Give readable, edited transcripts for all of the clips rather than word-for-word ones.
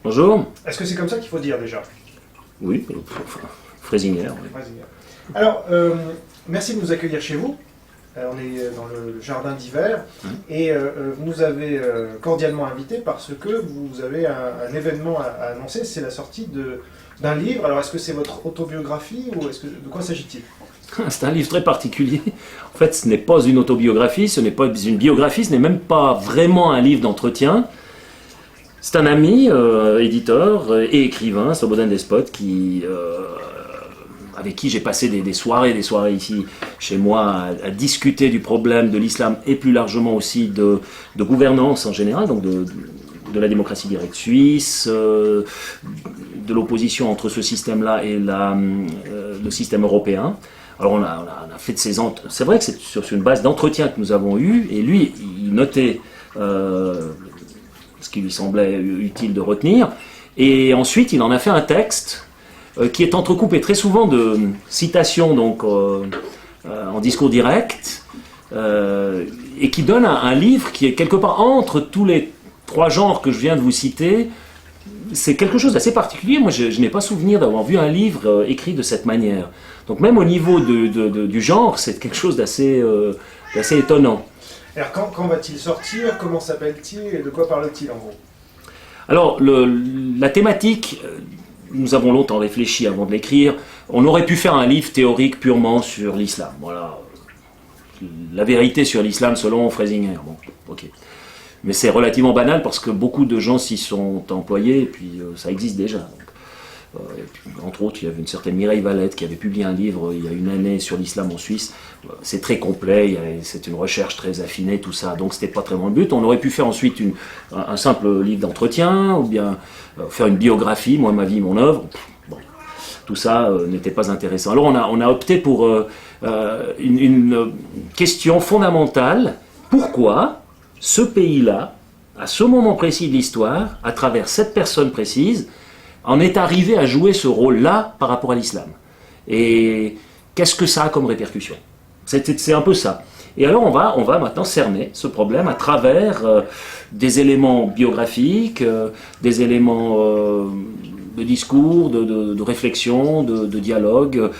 Bonjour. Est-ce que c'est comme ça qu'il faut dire déjà? Oui, Fraisinger. Oui. Fraisinger. Alors, merci de nous accueillir chez vous. On est dans le jardin d'hiver et vous nous avez cordialement invités parce que vous avez un événement à annoncer, c'est la sortie d'un livre. Alors, est-ce que c'est votre autobiographie ou de quoi s'agit-il? C'est un livre très particulier. En fait, ce n'est pas une autobiographie, ce n'est pas une biographie, ce n'est même pas vraiment un livre d'entretien. C'est un ami, éditeur et écrivain, Slobodan Despot, avec qui j'ai passé des soirées ici chez moi à discuter du problème de l'islam et plus largement aussi de gouvernance en général, donc de la démocratie directe suisse, de l'opposition entre ce système-là et le système européen. Alors on a fait de ces c'est vrai que c'est sur une base d'entretien que nous avons eu, et lui il notait ce qui lui semblait utile de retenir, et ensuite il en a fait un texte qui est entrecoupé très souvent de citations donc en discours direct, et qui donne un livre qui est quelque part entre tous les trois genres que je viens de vous citer. C'est quelque chose d'assez particulier. Moi, je n'ai pas souvenir d'avoir vu un livre écrit de cette manière. Donc même au niveau du genre, c'est quelque chose d'assez étonnant. Alors quand va-t-il sortir? Comment s'appelle-t-il? Et de quoi parle-t-il en gros? Alors, la thématique, nous avons longtemps réfléchi avant de l'écrire. On aurait pu faire un livre théorique purement sur l'islam. Voilà. La vérité sur l'islam selon Fraisinger. Bon, ok. Mais c'est relativement banal parce que beaucoup de gens s'y sont employés et puis ça existe déjà. Donc, et puis, entre autres, il y avait une certaine Mireille Valette qui avait publié un livre il y a une année sur l'islam en Suisse. C'est très complet, c'est une recherche très affinée, tout ça. Donc c'était pas vraiment le but. On aurait pu faire ensuite un simple livre d'entretien ou bien faire une biographie, moi, ma vie, mon œuvre. Bon, tout ça n'était pas intéressant. Alors on a opté pour une question fondamentale. Pourquoi ce pays-là, à ce moment précis de l'histoire, à travers cette personne précise, en est arrivé à jouer ce rôle-là par rapport à l'islam? Et qu'est-ce que ça a comme répercussion? C'est un peu ça. Et alors on va maintenant cerner ce problème à travers des éléments biographiques, des éléments de discours, de réflexion, de dialogue,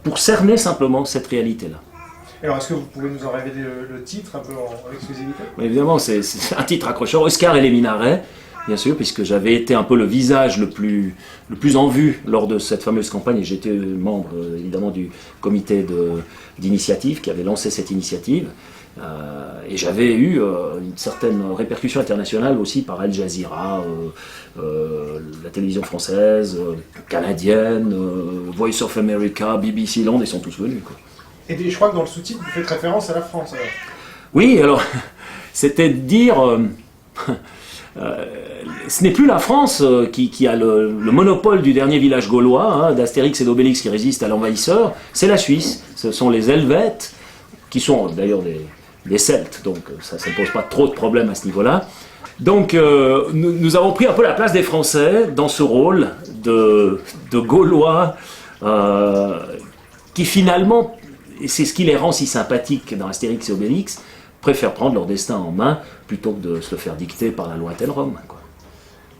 pour cerner simplement cette réalité-là. Alors, est-ce que vous pouvez nous en révéler le titre un peu en exclusivité? Évidemment, c'est un titre accrocheur. Oscar et les minarets, bien sûr, puisque j'avais été un peu le visage le plus en vue lors de cette fameuse campagne, et j'étais membre évidemment du comité d'initiative qui avait lancé cette initiative. Et j'avais eu une certaine répercussion internationale aussi par Al Jazeera, la télévision française, canadienne, Voice of America, BBC Land, ils sont tous venus, quoi. Et je crois que dans le sous-titre, vous faites référence à la France, alors. Oui, alors, c'était de dire... ce n'est plus la France qui a le monopole du dernier village gaulois, d'Astérix et d'Obélix qui résistent à l'envahisseur, c'est la Suisse. Ce sont les Helvètes, qui sont d'ailleurs des Celtes, donc ça ne pose pas trop de problèmes à ce niveau-là. Donc nous avons pris un peu la place des Français dans ce rôle de Gaulois qui finalement... Et c'est ce qui les rend si sympathiques dans Astérix et Obélix, préfèrent prendre leur destin en main plutôt que de se le faire dicter par la lointaine Rome, quoi.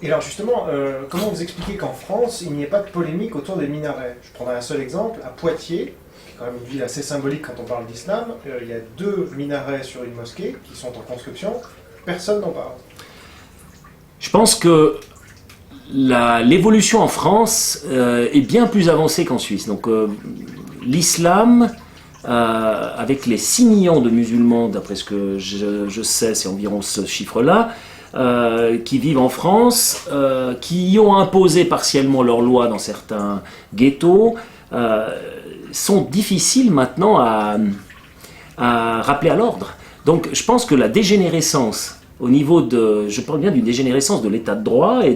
Et alors justement, comment vous expliquez qu'en France, il n'y ait pas de polémique autour des minarets? Je prendrai un seul exemple, à Poitiers, qui est quand même une ville assez symbolique quand on parle d'islam, il y a 2 minarets sur une mosquée qui sont en construction, personne n'en parle. Je pense que l'évolution en France est bien plus avancée qu'en Suisse. Donc l'islam... avec les 6 millions de musulmans, d'après ce que je sais, c'est environ ce chiffre-là, qui vivent en France, qui y ont imposé partiellement leurs lois dans certains ghettos, sont difficiles maintenant à rappeler à l'ordre. Donc je pense que la dégénérescence, au niveau je parle bien d'une dégénérescence de l'état de droit et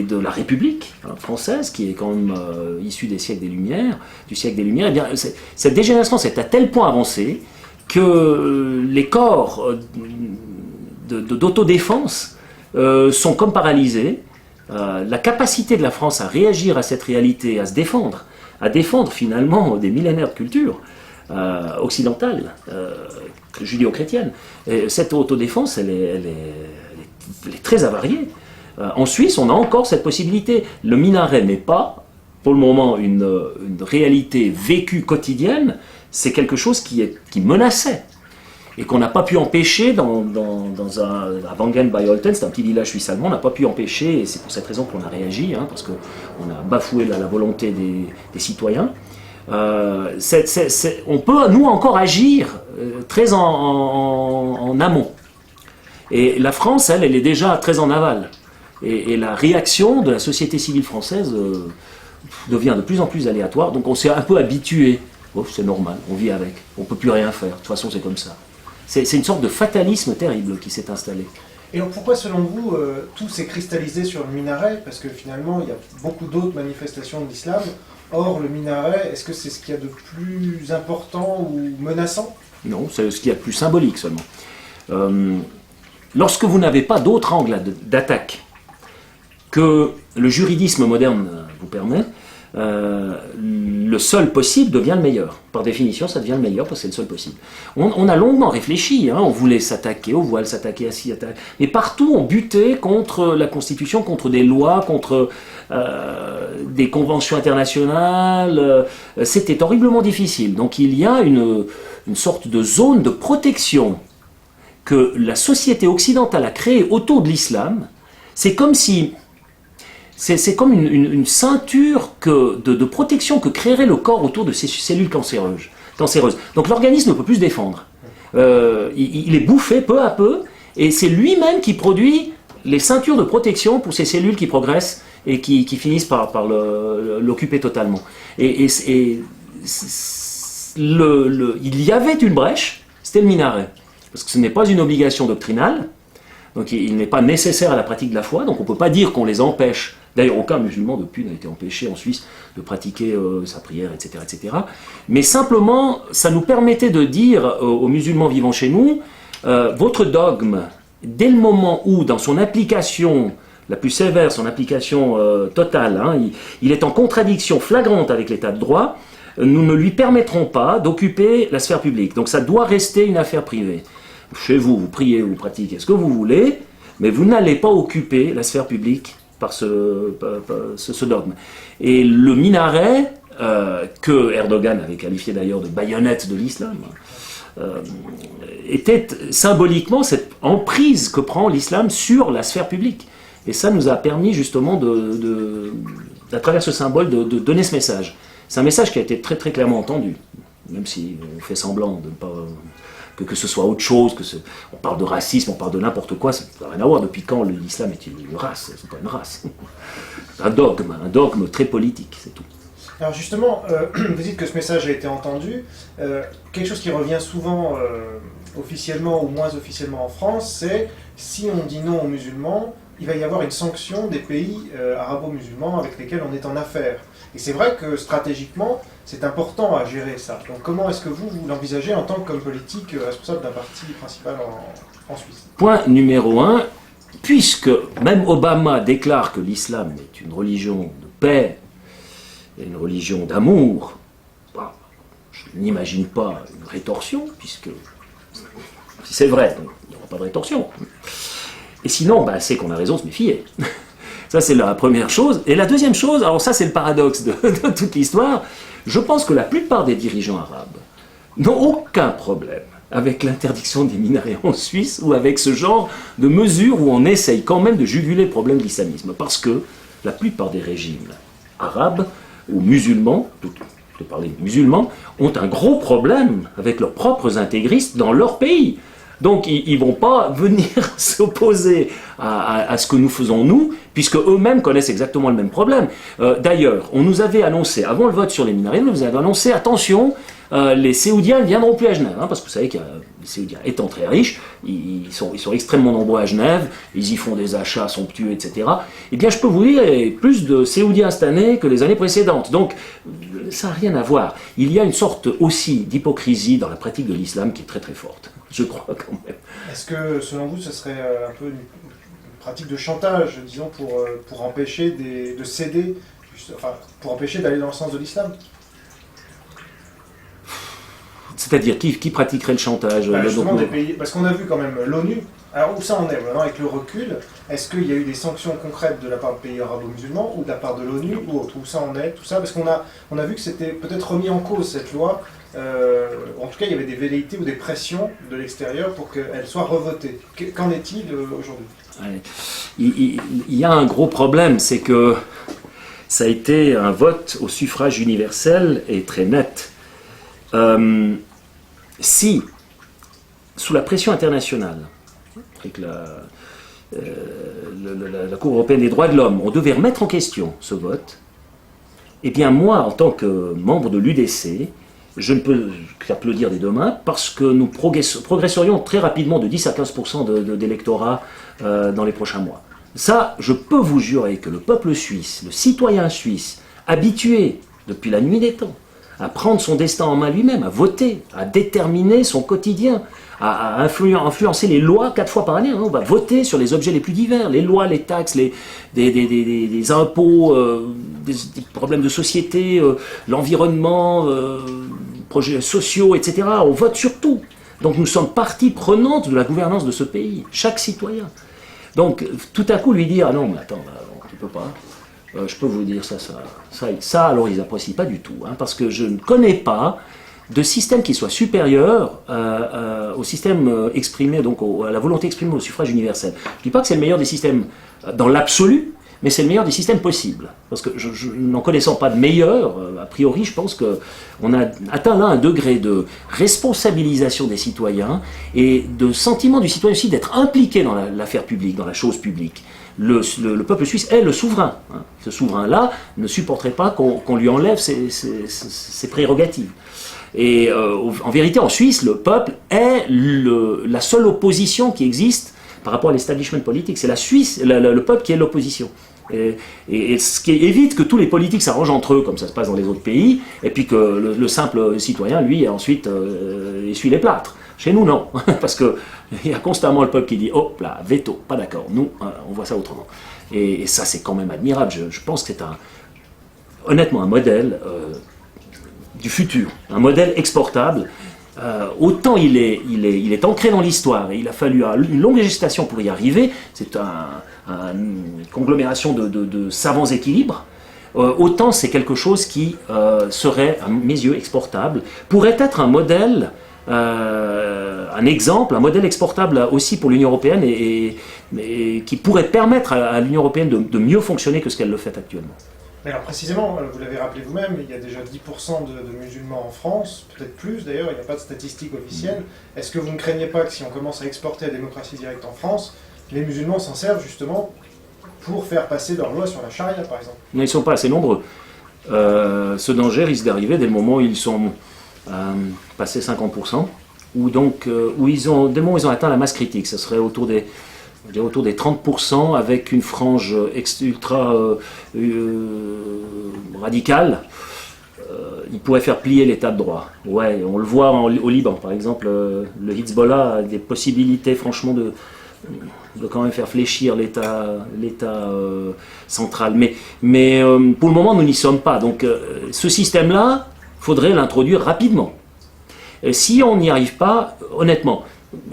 de la République française, qui est quand même issue du siècle des Lumières, eh bien, cette dégénérescence est à tel point avancée que les corps d'autodéfense sont comme paralysés. La capacité de la France à réagir à cette réalité, à se défendre, à défendre finalement des millénaires de culture occidentale, judéo-chrétienne. Et cette autodéfense, elle est très avariée. En Suisse, on a encore cette possibilité. Le minaret n'est pas, pour le moment, une réalité vécue quotidienne, c'est quelque chose qui menaçait. Et qu'on n'a pas pu empêcher à Wangen bei Olten, c'est un petit village suisse allemand, on n'a pas pu empêcher, et c'est pour cette raison qu'on a réagi, parce qu'on a bafoué la volonté des citoyens. On peut, nous, encore agir très en amont. Et la France, elle est déjà très en aval. Et la réaction de la société civile française devient de plus en plus aléatoire, donc on s'est un peu habitué. Oh, c'est normal, on vit avec, on ne peut plus rien faire, de toute façon c'est comme ça. C'est une sorte de fatalisme terrible qui s'est installé. Et donc pourquoi, selon vous, tout s'est cristallisé sur le minaret? Parce que finalement, il y a beaucoup d'autres manifestations de l'islam. Or, le minaret, est-ce que c'est ce qu'il y a de plus important ou menaçant? Non, c'est ce qu'il y a de plus symbolique seulement. Lorsque vous n'avez pas d'autre angle d'attaque que le juridisme moderne vous permet, le seul possible devient le meilleur. Par définition, ça devient le meilleur parce que c'est le seul possible. On a longuement réfléchi, on voulait s'attaquer au voile, s'attaquer à ci, mais partout on butait contre la Constitution, contre des lois, contre des conventions internationales. C'était horriblement difficile. Donc il y a une sorte de zone de protection que la société occidentale a créée autour de l'islam. C'est comme si... C'est comme une ceinture de protection que créerait le corps autour de ces cellules cancéreuses. Donc l'organisme ne peut plus se défendre. Il est bouffé peu à peu, et c'est lui-même qui produit les ceintures de protection pour ces cellules qui progressent et qui finissent par l'occuper totalement. Il y avait une brèche, c'était le minaret. Parce que ce n'est pas une obligation doctrinale, donc il n'est pas nécessaire à la pratique de la foi, donc on ne peut pas dire qu'on les empêche. D'ailleurs, aucun musulman depuis n'a été empêché en Suisse de pratiquer sa prière, etc., etc. Mais simplement, ça nous permettait de dire aux musulmans vivant chez nous, votre dogme, dès le moment où, dans son application la plus sévère, son application totale, il est en contradiction flagrante avec l'état de droit, nous ne lui permettrons pas d'occuper la sphère publique. Donc ça doit rester une affaire privée. Chez vous, vous priez, vous pratiquez ce que vous voulez, mais vous n'allez pas occuper la sphère publique par ce dogme. Et le minaret, que Erdogan avait qualifié d'ailleurs de baïonnette de l'islam, était symboliquement cette emprise que prend l'islam sur la sphère publique. Et ça nous a permis justement, à travers ce symbole, de donner ce message. C'est un message qui a été très très clairement entendu, même si on fait semblant de ne pas... Que ce soit autre chose, on parle de racisme, on parle de n'importe quoi, ça n'a rien à voir. Depuis quand l'islam est une race? C'est pas une race. Un dogme très politique, c'est tout. Alors justement, vous dites que ce message a été entendu. Quelque chose qui revient souvent officiellement ou moins officiellement en France, c'est si on dit non aux musulmans, il va y avoir une sanction des pays arabo-musulmans avec lesquels on est en affaires. Et c'est vrai que stratégiquement, c'est important à gérer ça. Donc comment est-ce que vous l'envisagez en tant qu'homme politique responsable d'un parti principal en Suisse? Point numéro 1, puisque même Obama déclare que l'islam est une religion de paix et une religion d'amour, je n'imagine pas une rétorsion, puisque si c'est vrai, il n'y aura pas de rétorsion. Et sinon, c'est qu'on a raison de se méfier. Ça, c'est la première chose. Et la deuxième chose, alors ça, c'est le paradoxe de toute l'histoire, je pense que la plupart des dirigeants arabes n'ont aucun problème avec l'interdiction des minarets en Suisse ou avec ce genre de mesures où on essaye quand même de juguler le problème de l'islamisme. Parce que la plupart des régimes arabes ou musulmans, de parler de musulmans, ont un gros problème avec leurs propres intégristes dans leur pays. Donc ils ne vont pas venir s'opposer à ce que nous faisons nous, puisque eux-mêmes connaissent exactement le même problème. D'ailleurs, on nous avait annoncé, avant le vote sur les minarets, on nous avait annoncé, attention, les Séoudiens ne viendront plus à Genève, parce que vous savez que les Séoudiens étant très riches, ils sont extrêmement nombreux à Genève, ils y font des achats somptueux, etc. Eh bien, je peux vous dire, il y a plus de Séoudiens cette année que les années précédentes. Donc, ça n'a rien à voir. Il y a une sorte aussi d'hypocrisie dans la pratique de l'islam qui est très très forte, je crois quand même. Est-ce que, selon vous, ce serait un peu une pratique de chantage, disons, pour empêcher de céder, pour empêcher d'aller dans le sens de l'islam? C'est-à-dire, qui pratiquerait le chantage? Justement, des pays, parce qu'on a vu quand même l'ONU. Alors où ça en est maintenant avec le recul? Est-ce qu'il y a eu des sanctions concrètes de la part de pays arabo-musulmans ou de la part de l'ONU ou autre? Où ça en est, tout ça? Parce on a vu que c'était peut-être remis en cause cette loi. En tout cas, il y avait des velléités ou des pressions de l'extérieur pour qu'elle soit revotée. Qu'en est-il aujourd'hui? Il y a un gros problème, c'est que ça a été un vote au suffrage universel et très net. Si, sous la pression internationale, avec la Cour européenne des droits de l'homme, on devait remettre en question ce vote, eh bien moi, en tant que membre de l'UDC, je ne peux qu'applaudir des deux mains parce que nous progresserions très rapidement de 10 à 15% d'électorat dans les prochains mois. Ça, je peux vous jurer que le peuple suisse, le citoyen suisse, habitué depuis la nuit des temps à prendre son destin en main lui-même, à voter, à déterminer son quotidien, à influencer les lois 4 fois par année. Hein. On va voter sur les objets les plus divers, les lois, les taxes, des impôts, des problèmes de société, l'environnement, projets sociaux, etc. On vote sur tout. Donc nous sommes partie prenante de la gouvernance de ce pays, chaque citoyen. Donc tout à coup lui dire « Ah non, mais attends, tu peux pas ». Je peux vous dire ça, alors ils n'apprécient pas du tout, hein, parce que je ne connais pas de système qui soit supérieur au système exprimé, donc à la volonté exprimée au suffrage universel. Je ne dis pas que c'est le meilleur des systèmes dans l'absolu, mais c'est le meilleur des systèmes possibles. Parce que n'en connaissant pas de meilleur, a priori, je pense qu'on a atteint là un degré de responsabilisation des citoyens et de sentiment du citoyen aussi d'être impliqué dans l'affaire publique, dans la chose publique. Le peuple suisse est le souverain. Hein. Ce souverain-là ne supporterait pas qu'on lui enlève ses prérogatives. Et en vérité, en Suisse, le peuple est la seule opposition qui existe par rapport à l'establishment politique. C'est la Suisse, le peuple qui est l'opposition. Et ce qui évite que tous les politiques s'arrangent entre eux, comme ça se passe dans les autres pays, et puis que le simple citoyen, lui, ensuite essuie les plâtres. Chez nous, non, parce qu'il y a constamment le peuple qui dit « Oh, là, veto, pas d'accord, nous, on voit ça autrement ». Et ça, c'est quand même admirable. Je pense que c'est honnêtement un modèle du futur, un modèle exportable. Autant il est ancré dans l'histoire, et il a fallu une longue gestation pour y arriver, c'est une conglomération de savants équilibres, autant c'est quelque chose qui serait, à mes yeux, exportable, pourrait être un modèle, un exemple, un modèle exportable aussi pour l'Union européenne et qui pourrait permettre à l'Union européenne de mieux fonctionner que ce qu'elle le fait actuellement. Mais alors précisément, vous l'avez rappelé vous-même, il y a déjà 10% de musulmans en France, peut-être plus d'ailleurs, il n'y a pas de statistiques officielles. Est-ce que vous ne craignez pas que si on commence à exporter la démocratie directe en France, les musulmans s'en servent justement pour faire passer leur loi sur la charia par exemple? Mais ils ne sont pas assez nombreux. Ce danger risque d'arriver dès le moment où ils sont passés 50%, ou donc, dès le moment où ils ont atteint la masse critique, ce serait autour des 30% avec une frange ultra radicale. Il pourrait faire plier l'état de droit. Ouais, on le voit au Liban, par exemple, le Hezbollah a des possibilités franchement de quand même faire fléchir l'état central. Mais pour le moment, nous n'y sommes pas. Donc ce système-là, il faudrait l'introduire rapidement. Si on n'y arrive pas, honnêtement,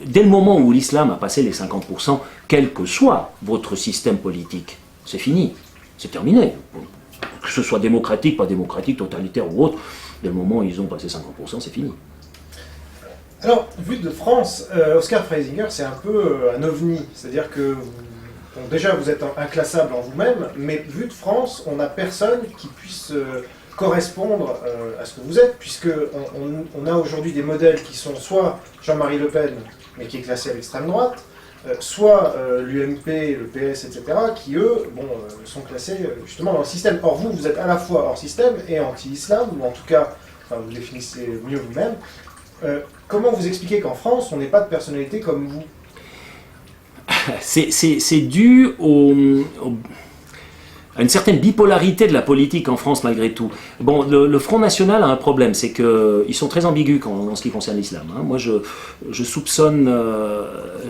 dès le moment où l'islam a passé les 50%, quel que soit votre système politique, c'est fini, c'est terminé. Que ce soit démocratique, pas démocratique, totalitaire ou autre, dès le moment où ils ont passé 50%, c'est fini. Alors, vu de France, Oscar Freisinger, c'est un peu un ovni. C'est-à-dire que, bon, déjà, vous êtes inclassable en vous-même, mais vu de France, on n'a personne qui puisse correspondre à ce que vous êtes, puisqu'on a aujourd'hui des modèles qui sont soit Jean-Marie Le Pen, mais qui est classé à l'extrême droite, soit l'UMP, le PS, etc., qui eux sont classés justement dans le système. Or vous êtes à la fois hors système et anti-islam, ou en tout cas, enfin, vous définissez mieux vous-même. Comment vous expliquez qu'en France, on n'ait pas de personnalité comme vous? C'est dû à une certaine bipolarité de la politique en France malgré tout. Bon, le Front National a un problème, c'est qu'ils sont très ambigus en ce qui concerne l'islam. Hein. Moi, je soupçonne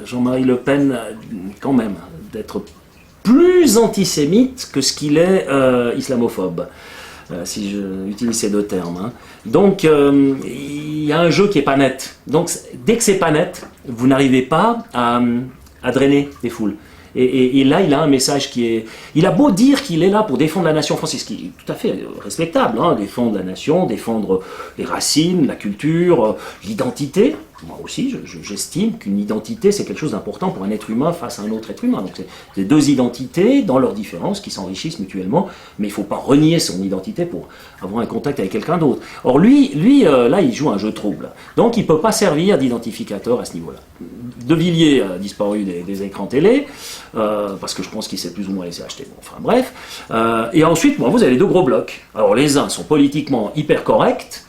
Jean-Marie Le Pen quand même d'être plus antisémite que ce qu'il est islamophobe, si j'utilise ces deux termes. Hein. Donc, il y a un jeu qui n'est pas net. Donc dès que c'est pas net, vous n'arrivez pas à drainer les foules. Et là, il a un message qui est... Il a beau dire qu'il est là pour défendre la nation française, ce qui est tout à fait respectable, hein, défendre la nation, défendre les racines, la culture, l'identité. Moi aussi, j'estime qu'une identité, c'est quelque chose d'important pour un être humain face à un autre être humain. Donc c'est deux identités dans leurs différences qui s'enrichissent mutuellement, mais il ne faut pas renier son identité pour avoir un contact avec quelqu'un d'autre. Or lui là, il joue un jeu trouble. Donc il ne peut pas servir d'identificateur à ce niveau-là. De Villiers a disparu des écrans télé, parce que je pense qu'il s'est plus ou moins laissé acheter. Bon, enfin bref. Et ensuite, bon, vous avez les deux gros blocs. Alors les uns sont politiquement hyper corrects,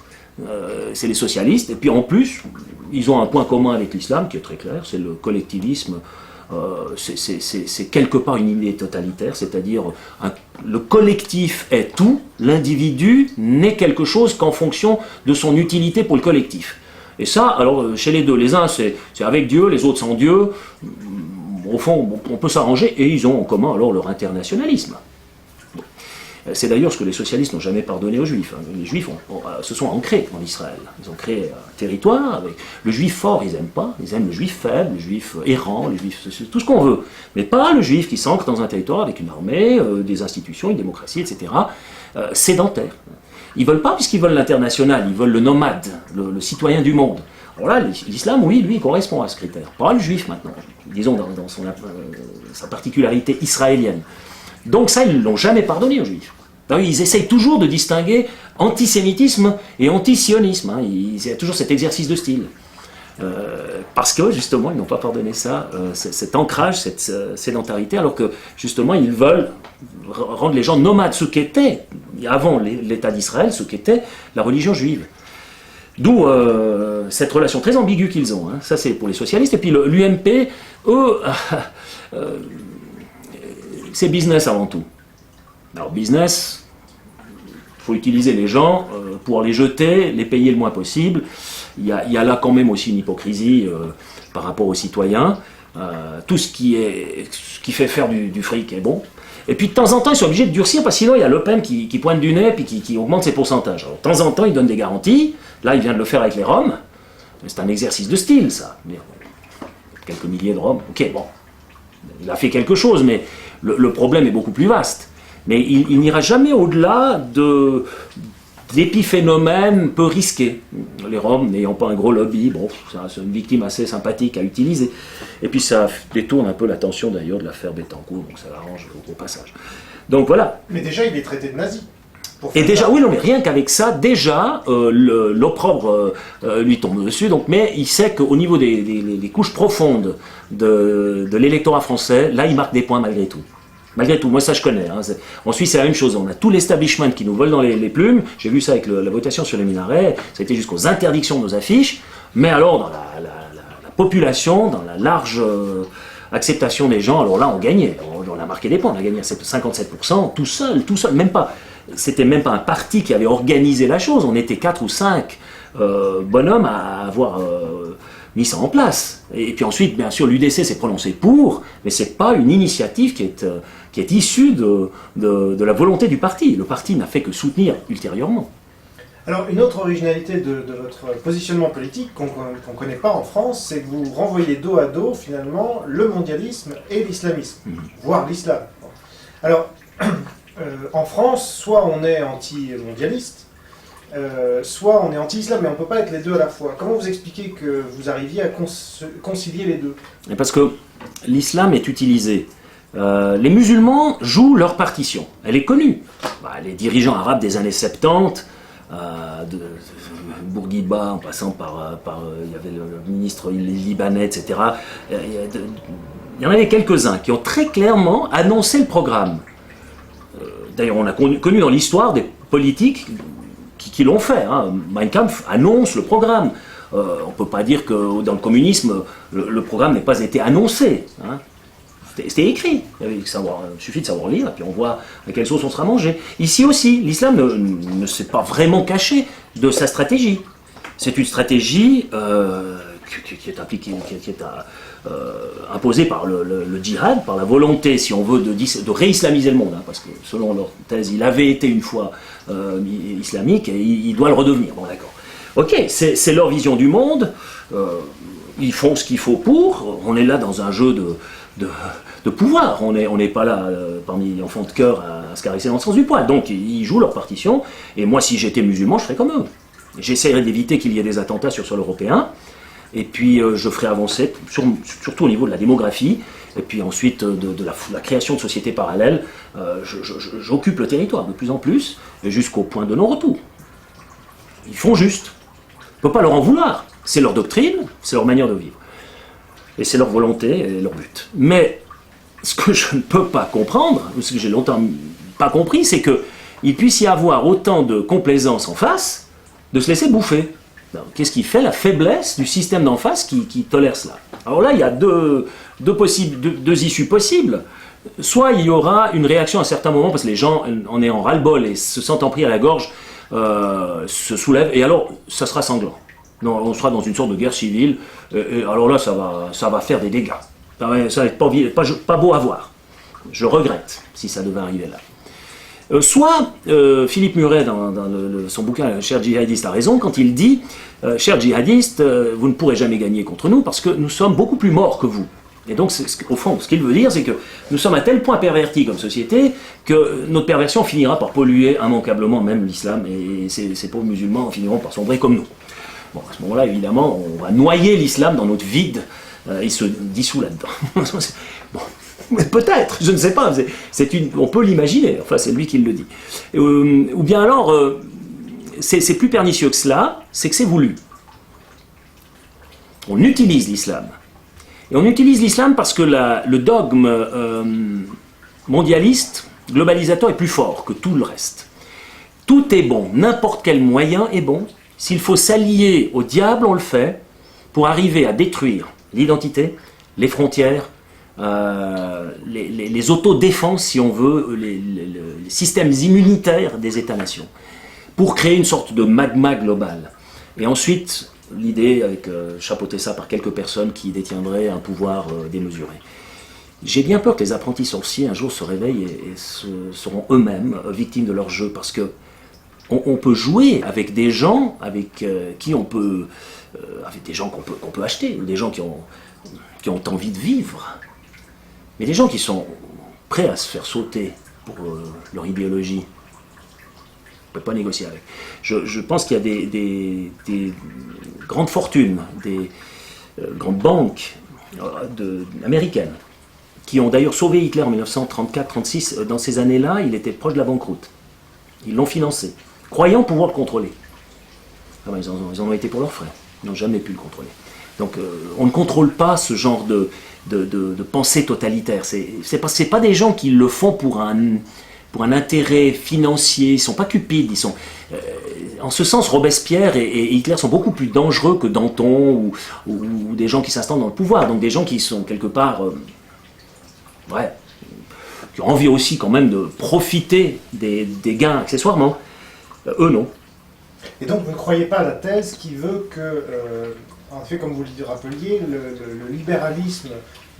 c'est les socialistes, et puis en plus, ils ont un point commun avec l'islam qui est très clair, c'est le collectivisme. C'est quelque part une idée totalitaire, c'est-à-dire le collectif est tout, l'individu n'est quelque chose qu'en fonction de son utilité pour le collectif. Et ça, alors chez les deux, les uns c'est avec Dieu, les autres sans Dieu. Au fond, on peut s'arranger, et ils ont en commun alors leur internationalisme. C'est d'ailleurs ce que les socialistes n'ont jamais pardonné aux juifs. Les juifs se sont ancrés en Israël. Ils ont créé un territoire. Avec... Le juif fort, ils n'aiment pas. Ils aiment le juif faible, le juif errant, le juif... tout ce qu'on veut. Mais pas le juif qui s'ancre dans un territoire avec une armée, des institutions, une démocratie, etc. Sédentaire. Ils ne veulent pas puisqu'ils veulent l'international, ils veulent le nomade, le citoyen du monde. Alors là, l'islam, oui, lui, il correspond à ce critère. Pas le juif maintenant, disons dans sa particularité israélienne. Donc ça, ils ne l'ont jamais pardonné aux juifs. Ils essayent toujours de distinguer antisémitisme et antisionisme. Il y a toujours cet exercice de style. Parce que, justement, ils n'ont pas pardonné ça, cet ancrage, cette sédentarité, alors que, justement, ils veulent rendre les gens nomades, ce qu'était, avant l'État d'Israël, ce qu'était la religion juive. D'où cette relation très ambiguë qu'ils ont. Ça, c'est pour les socialistes. Et puis l'UMP, eux... c'est business avant tout. Alors business, il faut utiliser les gens pour les jeter, les payer le moins possible. Il y a là quand même aussi une hypocrisie par rapport aux citoyens. Tout ce qui fait faire du fric est bon. Et puis de temps en temps, ils sont obligés de durcir parce que sinon il y a Le Pen qui pointe du nez et qui augmente ses pourcentages. Alors, de temps en temps, il donne des garanties. Là, il vient de le faire avec les Roms. C'est un exercice de style, ça. Quelques milliers de Roms. Ok, bon. Il a fait quelque chose, mais le problème est beaucoup plus vaste. Mais il n'ira jamais au-delà d'épiphénomènes peu risqués. Les Roms n'ayant pas un gros lobby, bon, c'est une victime assez sympathique à utiliser. Et puis ça détourne un peu l'attention d'ailleurs de l'affaire Bettencourt, donc ça l'arrange au passage. Donc voilà. Mais déjà, il est traité de nazi. Et déjà, oui, non, mais rien qu'avec ça, déjà, l'opprobre lui tombe dessus. Donc, mais il sait qu'au niveau des couches profondes de l'électorat français, là, il marque des points malgré tout. Malgré tout, moi ça je connais. En Suisse c'est la même chose, on a tout l'establishment qui nous vole dans les plumes. J'ai vu ça avec la votation sur les minarets, ça a été jusqu'aux interdictions de nos affiches. Mais alors dans la population, dans la large acceptation des gens, alors là on gagnait. On a marqué des points, on a gagné à 57%, tout seul, même pas. C'était même pas un parti qui avait organisé la chose, on était 4 ou 5 bonhommes à avoir mis ça en place. Et puis ensuite, bien sûr, l'UDC s'est prononcé pour, mais c'est pas une initiative qui est issue de la volonté du parti. Le parti n'a fait que soutenir ultérieurement. Alors, une autre originalité de votre positionnement politique qu'on ne connaît pas en France, c'est que vous renvoyez dos à dos, finalement, le mondialisme et l'islamisme, voire l'islam. Alors, en France, soit on est anti-mondialiste, soit on est anti-islam, mais on ne peut pas être les deux à la fois. Comment vous expliquez que vous arriviez à concilier les deux? Parce que l'islam est utilisé. Les musulmans jouent leur partition. Elle est connue. Les dirigeants arabes des années 70, de Bourguiba en passant par il y avait le ministre libanais, etc. Il y en avait quelques-uns qui ont très clairement annoncé le programme. D'ailleurs, on a connu dans l'histoire des politiques qui l'ont fait. Mein Kampf annonce le programme. On ne peut pas dire que dans le communisme, le programme n'ait pas été annoncé. C'était écrit. Il suffit de savoir lire, et puis on voit à quelle sauce on sera mangé. Ici aussi, l'islam ne s'est pas vraiment caché de sa stratégie. C'est une stratégie qui est appliquée, qui est imposée par le djihad, par la volonté, si on veut, de réislamiser le monde, parce que selon leur thèse, il avait été une fois islamique et il doit le redevenir. Bon, d'accord. Ok, c'est leur vision du monde, ils font ce qu'il faut pour, on est là dans un jeu de pouvoir, on n'est pas là parmi les enfants de cœur à se caresser dans le sens du poil, donc ils jouent leur partition, et moi si j'étais musulman, je ferais comme eux. J'essaierais d'éviter qu'il y ait des attentats sur le sol européen, et puis je ferais avancer, surtout au niveau de la démographie, et puis ensuite de la création de sociétés parallèles, j'occupe le territoire de plus en plus, jusqu'au point de non-retour. Ils font juste. On ne peut pas leur en vouloir. C'est leur doctrine, c'est leur manière de vivre. Et c'est leur volonté et leur but. Mais ce que je ne peux pas comprendre, ou ce que j'ai longtemps pas compris, c'est qu'il puisse y avoir autant de complaisance en face, de se laisser bouffer. Qu'est-ce qui fait la faiblesse du système d'en face qui tolère cela? Alors là, il y a deux issues possibles. Soit il y aura une réaction à un certain moment, parce que les gens, en ayant ras-le-bol et se sentant pris à la gorge, se soulèvent, et alors ça sera sanglant. Non, on sera dans une sorte de guerre civile, et alors là ça va faire des dégâts. Ça va être pas beau à voir. Je regrette si ça devait arriver là. Soit Philippe Muret dans son bouquin Cher djihadiste a raison quand il dit Cher djihadiste, vous ne pourrez jamais gagner contre nous parce que nous sommes beaucoup plus morts que vous. Et donc, au fond, ce qu'il veut dire, c'est que nous sommes à tel point pervertis comme société que notre perversion finira par polluer immanquablement même l'islam, et ces pauvres musulmans finiront par sombrer comme nous. Bon, à ce moment-là, évidemment, on va noyer l'islam dans notre vide, il se dissout là-dedans. Bon, mais peut-être, je ne sais pas, on peut l'imaginer, enfin c'est lui qui le dit. Ou bien alors, c'est plus pernicieux que cela, c'est que c'est voulu. On utilise l'islam. Et on utilise l'islam parce que le dogme mondialiste, globalisateur, est plus fort que tout le reste. Tout est bon, n'importe quel moyen est bon. S'il faut s'allier au diable, on le fait, pour arriver à détruire l'identité, les frontières, les autodéfenses, si on veut, les systèmes immunitaires des États-nations, pour créer une sorte de magma global. Et ensuite, l'idée avec chapeauter ça par quelques personnes qui détiendraient un pouvoir démesuré. J'ai bien peur que les apprentis sorciers un jour se réveillent et seront eux-mêmes victimes de leur jeu, parce que on peut jouer avec des gens avec qui on peut, avec des gens qu'on peut acheter, des gens qui ont envie de vivre, mais des gens qui sont prêts à se faire sauter pour leur idéologie. On ne peut pas négocier avec. Je pense qu'il y a des grandes fortunes, des grandes banques américaines, qui ont d'ailleurs sauvé Hitler en 1934-36. Dans ces années-là, il était proche de la banqueroute. Ils l'ont financé, croyant pouvoir le contrôler. Ah ben, ils en ont été pour leurs frais. Ils n'ont jamais pu le contrôler. Donc on ne contrôle pas ce genre de pensée totalitaire. C'est pas des gens qui le font pour un intérêt financier, ils ne sont pas cupides, ils sont, en ce sens Robespierre et Hitler sont beaucoup plus dangereux que Danton ou des gens qui s'installent dans le pouvoir, donc des gens qui sont quelque part, qui ont envie aussi quand même de profiter des gains accessoirement. Eux non. Et donc vous ne croyez pas à la thèse qui veut que, en fait comme vous le rappeliez, le libéralisme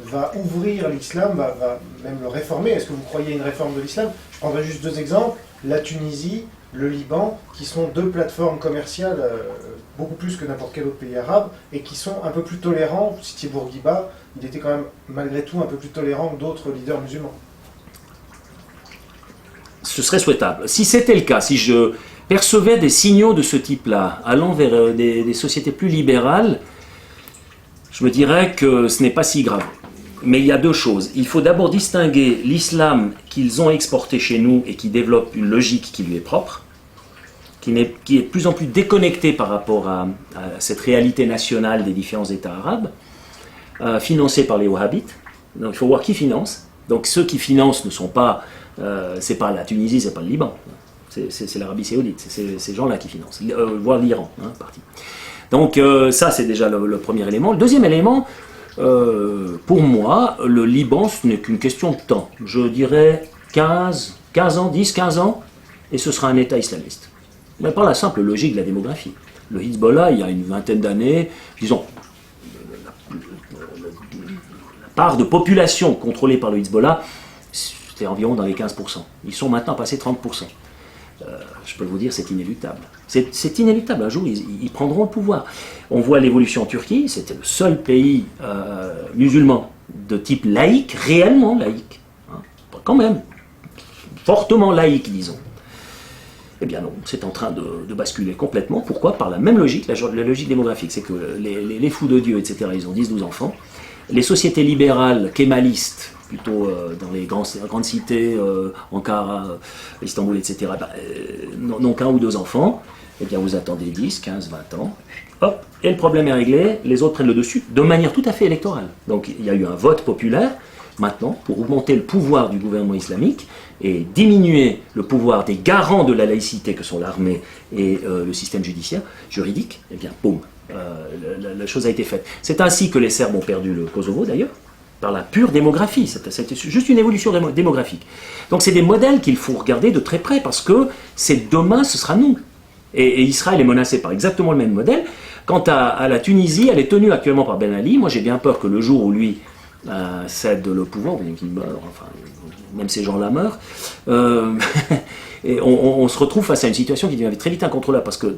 va ouvrir l'islam, va même le réformer. Est-ce que vous croyez à une réforme de l'islam? Je prendrai juste deux exemples, la Tunisie, le Liban, qui sont deux plateformes commerciales beaucoup plus que n'importe quel autre pays arabe, et qui sont un peu plus tolérants. Vous citiez Bourguiba, il était quand même malgré tout un peu plus tolérant que d'autres leaders musulmans. Ce serait souhaitable. Si c'était le cas, si je percevais des signaux de ce type-là, allant vers des sociétés plus libérales, je me dirais que ce n'est pas si grave. Mais il y a deux choses. Il faut d'abord distinguer l'islam qu'ils ont exporté chez nous et qui développe une logique qui lui est propre, qui est de plus en plus déconnecté par rapport à cette réalité nationale des différents États arabes, financé par les wahhabites. Donc il faut voir qui finance. Donc ceux qui financent ne sont pas, c'est pas la Tunisie, c'est pas le Liban, c'est l'Arabie Saoudite, c'est ces gens-là qui financent, voire l'Iran, partie. Donc ça c'est déjà le premier élément. Le deuxième élément, pour moi, le Liban ce n'est qu'une question de temps. Je dirais 15 ans, 10-15 ans, et ce sera un État islamiste. Mais par la simple logique de la démographie. Le Hezbollah, il y a une vingtaine d'années, disons, la part de population contrôlée par le Hezbollah, c'était environ dans les 15%. Ils sont maintenant passés 30%. je peux vous dire, c'est inéluctable. C'est inéluctable. Un jour, ils prendront le pouvoir. On voit l'évolution en Turquie. C'était le seul pays musulman de type laïque, réellement laïque. Hein, quand même. Fortement laïque, disons. Eh bien non, c'est en train de basculer complètement. Pourquoi? Par la même logique, la logique démographique. C'est que les fous de Dieu, etc., ils ont 10-12 enfants. Les sociétés libérales, kémalistes, plutôt dans les grandes cités, Ankara, Istanbul, etc., n'ont qu'un ou deux enfants. Eh bien, vous attendez 10, 15, 20 ans. Hop, et le problème est réglé, les autres prennent le dessus, de manière tout à fait électorale. Donc, il y a eu un vote populaire, maintenant, pour augmenter le pouvoir du gouvernement islamique et diminuer le pouvoir des garants de la laïcité, que sont l'armée et le système juridique, eh bien, boum, la chose a été faite. C'est ainsi que les Serbes ont perdu le Kosovo, d'ailleurs, par la pure démographie. C'était juste une évolution démographique. Donc c'est des modèles qu'il faut regarder de très près, parce que c'est demain, ce sera nous. Et Israël est menacé par exactement le même modèle. Quant à la Tunisie, elle est tenue actuellement par Ben Ali. Moi j'ai bien peur que le jour où lui cède le pouvoir, bien qu'il meure, enfin, même ces gens-là meurent, et on se retrouve face à une situation qui devient très vite incontrôlable, parce que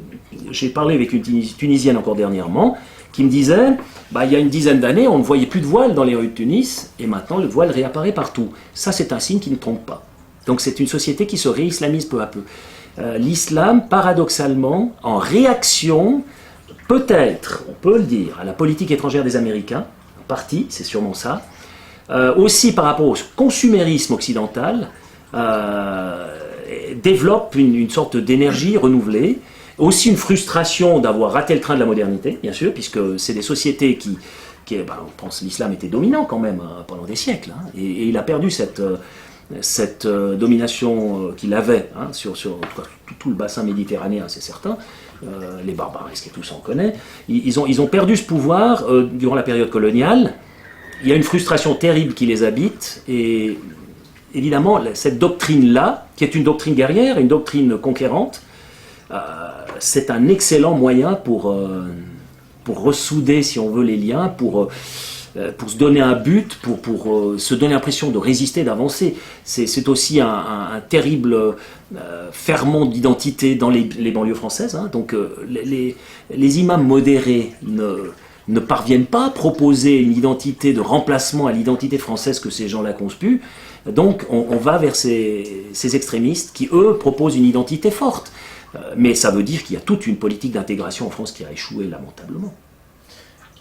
j'ai parlé avec une Tunisienne encore dernièrement, qui me disait, il y a une dizaine d'années, on ne voyait plus de voile dans les rues de Tunis, et maintenant le voile réapparaît partout. Ça, c'est un signe qui ne trompe pas. Donc c'est une société qui se réislamise peu à peu. L'islam, paradoxalement, en réaction, peut-être, on peut le dire, à la politique étrangère des Américains, en partie, c'est sûrement ça, aussi par rapport au consumérisme occidental, développe une sorte d'énergie renouvelée, aussi une frustration d'avoir raté le train de la modernité, bien sûr, puisque c'est des sociétés qui on pense que l'islam était dominant quand même pendant des siècles, hein, et il a perdu cette domination qu'il avait sur tout le bassin méditerranéen, c'est certain, les barbaresques et tout ça on connaît. Ils ont perdu ce pouvoir durant la période coloniale. Il y a une frustration terrible qui les habite, et évidemment cette doctrine-là, qui est une doctrine guerrière, une doctrine conquérante, c'est un excellent moyen pour ressouder, si on veut, les liens, pour se donner un but, pour se donner l'impression de résister, d'avancer. C'est aussi un terrible ferment d'identité dans les banlieues françaises. Hein. Donc les imams modérés ne parviennent pas à proposer une identité de remplacement à l'identité française que ces gens-là conspuent. Donc on va vers ces extrémistes qui, eux, proposent une identité forte. Mais ça veut dire qu'il y a toute une politique d'intégration en France qui a échoué lamentablement.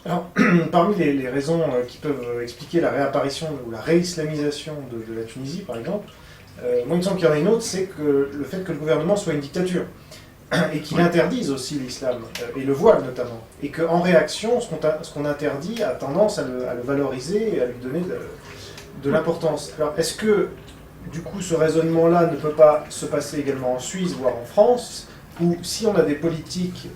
Alors, parmi les raisons qui peuvent expliquer la réapparition ou la réislamisation de la Tunisie, par exemple, moi il me semble qu'il y en a une autre, c'est que le fait que le gouvernement soit une dictature, et qu'il interdise aussi l'islam, et le voile notamment, et qu'en réaction, ce qu'on interdit a tendance à le valoriser et à lui donner de l'importance. Alors, est-ce que, du coup, ce raisonnement-là ne peut pas se passer également en Suisse, voire en France, où si on a des politiques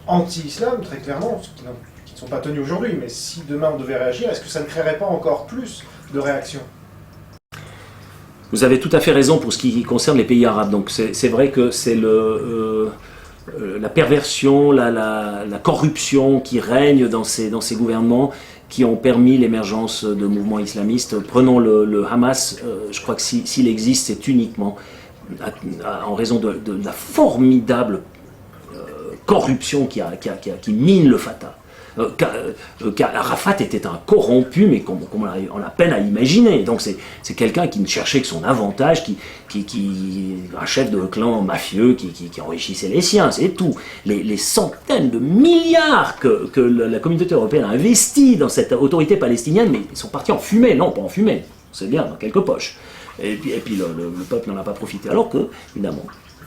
anti-islam, très clairement, qui ne sont pas tenues aujourd'hui, mais si demain on devait réagir, est-ce que ça ne créerait pas encore plus de réactions ? Vous avez tout à fait raison pour ce qui concerne les pays arabes. Donc c'est vrai que c'est la perversion, la corruption qui règne dans ces gouvernements qui ont permis l'émergence de mouvements islamistes. Prenons le Hamas, je crois que s'il existe, c'est uniquement en raison de la formidable corruption qui mine le Fatah. Arafat était un corrompu, mais on a peine à imaginer. Donc c'est quelqu'un qui ne cherchait que son avantage, un chef de clan mafieux qui enrichissait les siens, c'est tout. Les centaines de milliards que la communauté européenne a investi dans cette autorité palestinienne, mais ils sont partis en fumée. Non, pas en fumée, c'est bien, dans quelques poches. Et puis le peuple n'en a pas profité. Alors que, évidemment,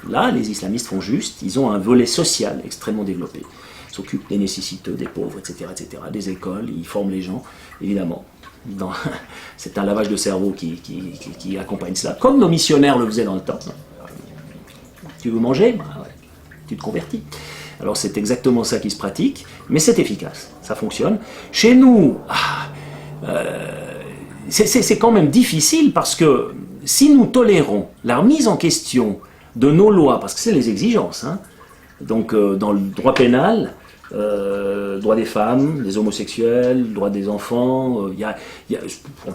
là, les islamistes font juste, ils ont un volet social extrêmement développé. Ils s'occupent des nécessiteux, des pauvres, etc., des écoles, ils forment les gens, évidemment. C'est un lavage de cerveau qui accompagne cela, comme nos missionnaires le faisaient dans le temps. Tu veux manger ? Ouais. Tu te convertis. Alors c'est exactement ça qui se pratique, mais c'est efficace, ça fonctionne. Chez nous, c'est quand même difficile, parce que si nous tolérons la remise en question de nos lois, parce que c'est les exigences, donc dans le droit pénal, droit des femmes, des homosexuels, droit des enfants,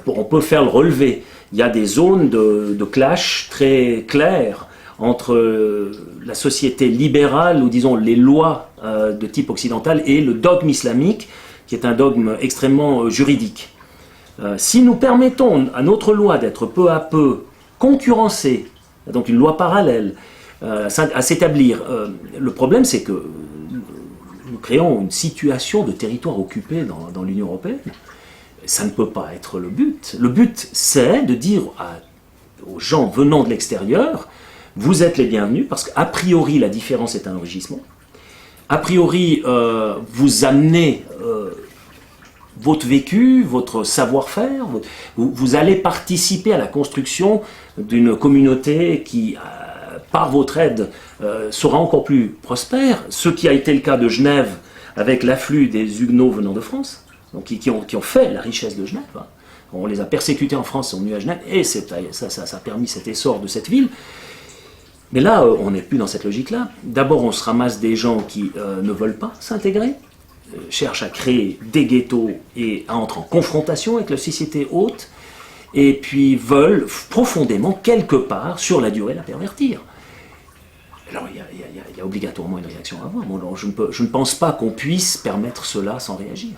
on peut faire le relevé. Il y a des zones de clash très claires entre la société libérale, ou disons les lois de type occidental, et le dogme islamique, qui est un dogme extrêmement juridique. Si nous permettons à notre loi d'être peu à peu concurrencée, donc une loi parallèle, à s'établir, le problème c'est que nous créons une situation de territoire occupé dans l'Union européenne. Ça ne peut pas être le but. Le but, c'est de dire aux gens venant de l'extérieur, vous êtes les bienvenus, parce qu'a priori, la différence est un enrichissement. A priori, vous amenez votre vécu, votre savoir-faire, vous allez participer à la construction d'une communauté qui, par votre aide, sera encore plus prospère, ce qui a été le cas de Genève avec l'afflux des Huguenots venant de France, donc qui ont fait la richesse de Genève. Hein. On les a persécutés en France, ils sont venus à Genève, et ça a permis cet essor de cette ville. Mais là, on n'est plus dans cette logique-là. D'abord, on se ramasse des gens qui ne veulent pas s'intégrer, cherchent à créer des ghettos et à entrer en confrontation avec la société haute, et puis veulent profondément, quelque part, sur la durée, la pervertir. Alors, il y a obligatoirement une réaction à avoir. Bon, alors, je ne pense pas qu'on puisse permettre cela sans réagir.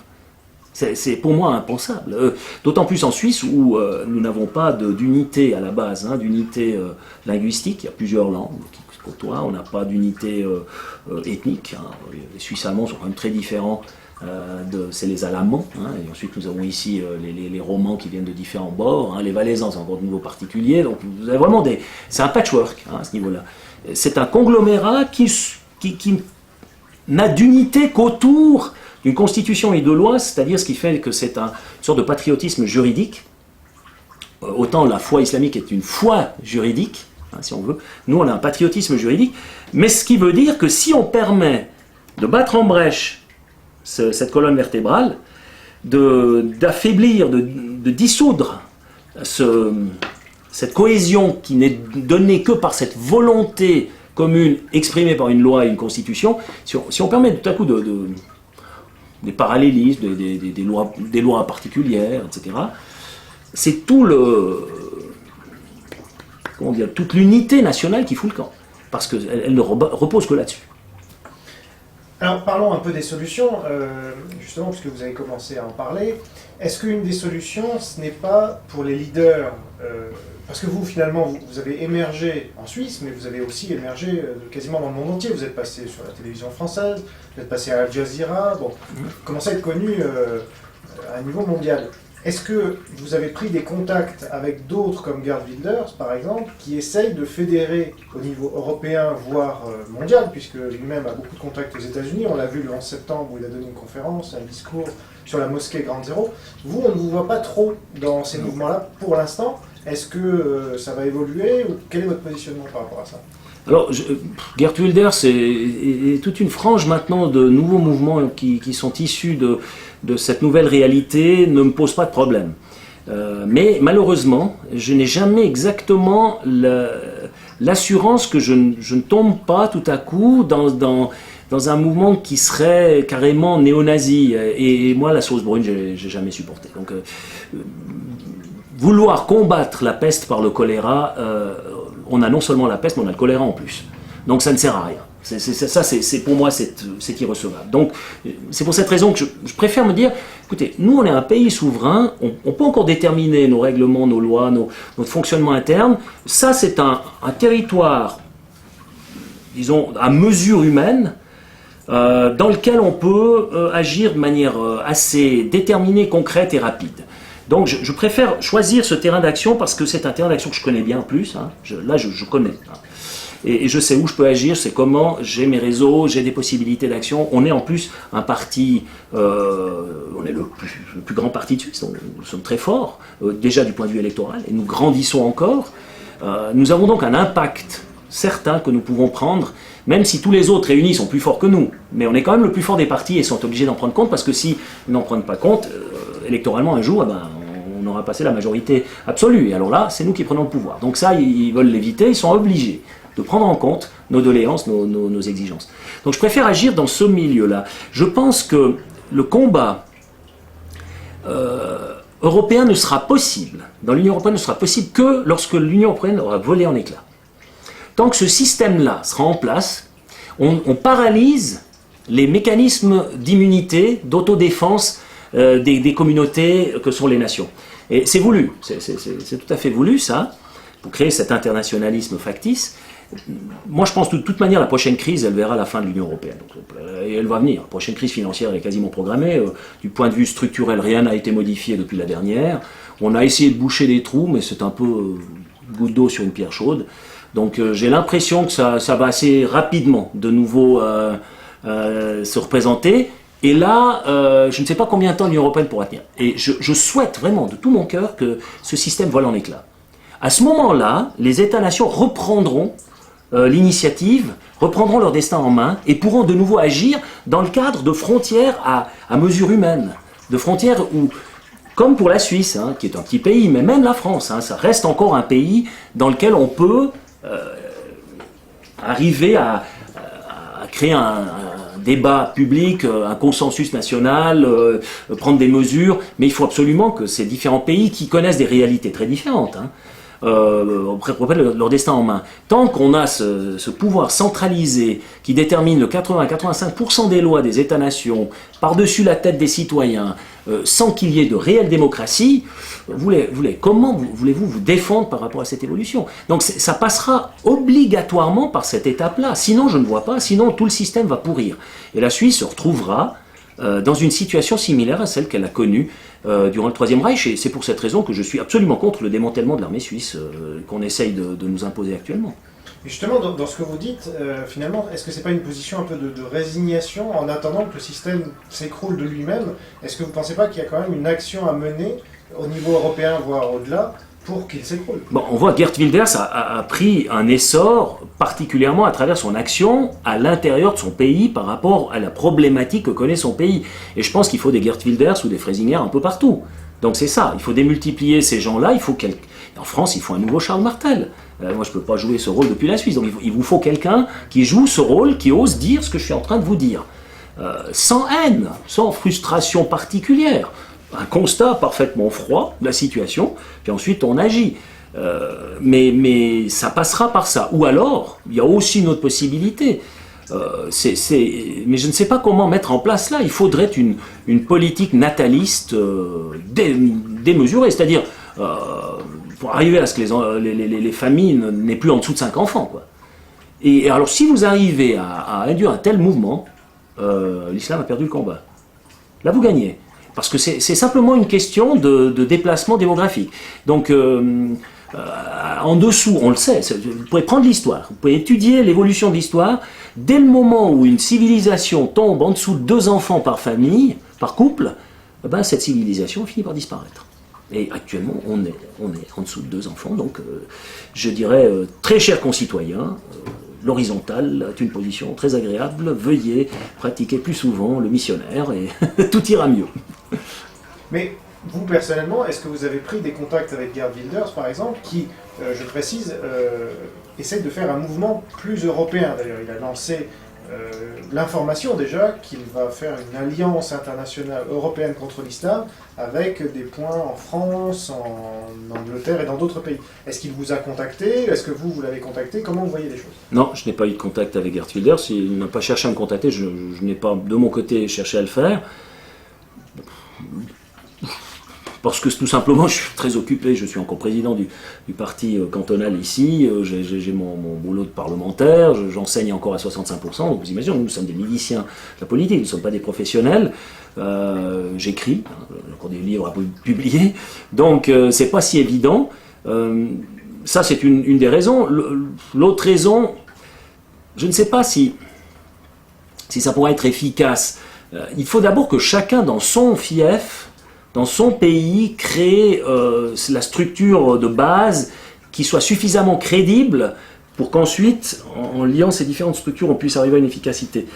C'est pour moi impensable. D'autant plus en Suisse où nous n'avons pas d'unité à la base, hein, d'unité linguistique. Il y a plusieurs langues qui se côtoient. On n'a pas d'unité ethnique. Hein. Les Suisses allemands sont quand même très différents. C'est les Alamans. Hein, et ensuite, nous avons ici les Romans qui viennent de différents bords. Hein, les Valaisans, c'est encore de nouveau particulier. Donc, vous avez vraiment c'est un patchwork hein, à ce niveau-là. C'est un conglomérat qui n'a d'unité qu'autour d'une constitution et de lois, c'est-à-dire ce qui fait que c'est une sorte de patriotisme juridique. Autant la foi islamique est une foi juridique, hein, si on veut, nous on a un patriotisme juridique, mais ce qui veut dire que si on permet de battre en brèche cette colonne vertébrale, d'affaiblir, de dissoudre cette cohésion qui n'est donnée que par cette volonté commune exprimée par une loi et une constitution, si on permet tout à coup des parallélismes, des lois particulières, etc., c'est toute l'unité nationale qui fout le camp, parce qu'elle ne repose que là-dessus. Alors parlons un peu des solutions, justement, puisque vous avez commencé à en parler. Est-ce qu'une des solutions, ce n'est pas pour les leaders, parce que vous, finalement, vous avez émergé en Suisse, mais vous avez aussi émergé quasiment dans le monde entier. Vous êtes passé sur la télévision française, vous êtes passé à Al Jazeera, bon, vous commencez à être connu à un niveau mondial. Est-ce que vous avez pris des contacts avec d'autres comme Geert Wilders, par exemple, qui essayent de fédérer au niveau européen, voire mondial, puisque lui-même a beaucoup de contacts aux États-Unis. On l'a vu le 11 septembre où il a donné une conférence, un discours sur la mosquée Grande Zéro. Vous, on ne vous voit pas trop dans ces mouvements-là pour l'instant. Est-ce que ça va évoluer ou quel est votre positionnement par rapport à ça ? Alors, Geert Wilders est toute une frange maintenant de nouveaux mouvements qui sont issus de cette nouvelle réalité, ne me pose pas de problème. Mais malheureusement, je n'ai jamais exactement l'assurance que je ne tombe pas tout à coup dans un mouvement qui serait carrément néo-nazi. Et moi, la sauce brune, j'ai jamais supporté. Donc, vouloir combattre la peste par le choléra, on a non seulement la peste, mais on a le choléra en plus. Donc ça ne sert à rien. Pour moi, c'est irrecevable. Donc, c'est pour cette raison que je préfère me dire, écoutez, nous, on est un pays souverain, on peut encore déterminer nos règlements, nos lois, notre fonctionnement interne. Ça, c'est un territoire, disons, à mesure humaine, dans lequel on peut agir de manière assez déterminée, concrète et rapide. Donc je préfère choisir ce terrain d'action parce que c'est un terrain d'action que je connais bien en plus. Hein. Je connais. Hein. Et je sais où je peux agir, c'est comment, j'ai mes réseaux, j'ai des possibilités d'action. On est en plus un parti, on est le plus grand parti de Suisse, nous sommes très forts, déjà du point de vue électoral, et nous grandissons encore. Nous avons donc un impact certain que nous pouvons prendre, même si tous les autres réunis sont plus forts que nous. Mais on est quand même le plus fort des partis et sont obligés d'en prendre compte, parce que s'ils n'en prennent pas compte, électoralement un jour, on aura passé la majorité absolue. Et alors là, c'est nous qui prenons le pouvoir. Donc ça, ils veulent l'éviter, ils sont obligés de prendre en compte nos doléances, nos exigences. Donc je préfère agir dans ce milieu-là. Je pense que le combat européen ne sera possible, dans l'Union européenne ne sera possible que lorsque l'Union européenne aura volé en éclats. Tant que ce système-là sera en place, on paralyse les mécanismes d'immunité, d'autodéfense des communautés que sont les nations. Et c'est voulu, c'est tout à fait voulu ça, pour créer cet internationalisme factice. Moi je pense que de toute manière la prochaine crise elle verra la fin de l'Union Européenne. Et elle va venir, la prochaine crise financière est quasiment programmée. Du point de vue structurel, rien n'a été modifié depuis la dernière. On a essayé de boucher des trous, mais c'est un peu goutte d'eau sur une pierre chaude. Donc j'ai l'impression que ça va assez rapidement de nouveau se représenter. Et là, je ne sais pas combien de temps l'Union Européenne pourra tenir. Et je souhaite vraiment de tout mon cœur que ce système vole en éclats. À ce moment-là, les États-nations reprendront l'initiative, reprendront leur destin en main et pourront de nouveau agir dans le cadre de frontières à mesure humaine. De frontières où, comme pour la Suisse, hein, qui est un petit pays, mais même la France, hein, ça reste encore un pays dans lequel on peut arriver à créer un débat public, un consensus national, prendre des mesures, mais il faut absolument que ces différents pays qui connaissent des réalités très différentes, hein, reprennent leur destin en main. Tant qu'on a ce pouvoir centralisé qui détermine le 80-85% des lois des États-nations par-dessus la tête des citoyens, sans qu'il y ait de réelle démocratie, comment voulez-vous vous défendre par rapport à cette évolution? Donc ça passera obligatoirement par cette étape-là. Sinon, je ne vois pas, sinon tout le système va pourrir. Et la Suisse se retrouvera dans une situation similaire à celle qu'elle a connue durant le Troisième Reich. Et c'est pour cette raison que je suis absolument contre le démantèlement de l'armée suisse qu'on essaye de nous imposer actuellement. Et justement, dans ce que vous dites, finalement, est-ce que c'est pas une position un peu de résignation en attendant que le système s'écroule de lui-même? Est-ce que vous ne pensez pas qu'il y a quand même une action à mener au niveau européen, voire au-delà, pour qu'il s'écroule? Bon, on voit que Geert Wilders a pris un essor, particulièrement à travers son action à l'intérieur de son pays par rapport à la problématique que connaît son pays. Et je pense qu'il faut des Geert Wilders ou des Freysinger un peu partout. Donc c'est ça, il faut démultiplier ces gens-là, en France, il faut un nouveau Charles Martel. Moi, je ne peux pas jouer ce rôle depuis la Suisse, donc il vous faut quelqu'un qui joue ce rôle, qui ose dire ce que je suis en train de vous dire. Sans haine, sans frustration particulière. Un constat parfaitement froid de la situation, puis ensuite on agit. Mais ça passera par ça. Ou alors, il y a aussi une autre possibilité. Mais je ne sais pas comment mettre en place là. Il faudrait une politique nataliste démesurée, c'est-à-dire pour arriver à ce que les familles n'aient plus en dessous de 5 enfants, quoi. Et alors si vous arrivez à induire un tel mouvement, l'islam a perdu le combat. Là vous gagnez. Parce que c'est simplement une question de déplacement démographique. Donc en dessous, on le sait, vous pouvez prendre l'histoire, vous pouvez étudier l'évolution de l'histoire. Dès le moment où une civilisation tombe en dessous de 2 enfants par famille, par couple, ben cette civilisation finit par disparaître. Et actuellement, on est en dessous de 2 enfants, donc je dirais, très chers concitoyens, l'horizontale est une position très agréable, veuillez pratiquer plus souvent le missionnaire et tout ira mieux. Mais vous, personnellement, est-ce que vous avez pris des contacts avec Geert Wilders, par exemple, qui, je précise, essaie de faire un mouvement plus européen? D'ailleurs, il a lancé l'information déjà qu'il va faire une alliance internationale européenne contre l'islam avec des points en France, en Angleterre et dans d'autres pays. Est-ce qu'il vous a contacté? Est-ce que vous l'avez contacté? Comment vous voyez les choses? Non, je n'ai pas eu de contact avec Geert Wilders. Il n'a pas cherché à me contacter. Je n'ai pas, de mon côté, cherché à le faire. Parce que tout simplement, je suis très occupé, je suis encore président du parti cantonal ici, j'ai mon boulot de parlementaire, j'enseigne encore à 65%, donc vous imaginez, nous sommes des miliciens de la politique, nous ne sommes pas des professionnels, j'écris, j'ai encore des livres à publier, donc c'est pas si évident. Ça c'est une des raisons. L'autre raison, je ne sais pas si ça pourrait être efficace. Il faut d'abord que chacun dans son fief, dans son pays, crée la structure de base qui soit suffisamment crédible pour qu'ensuite, en liant ces différentes structures, on puisse arriver à une efficacité.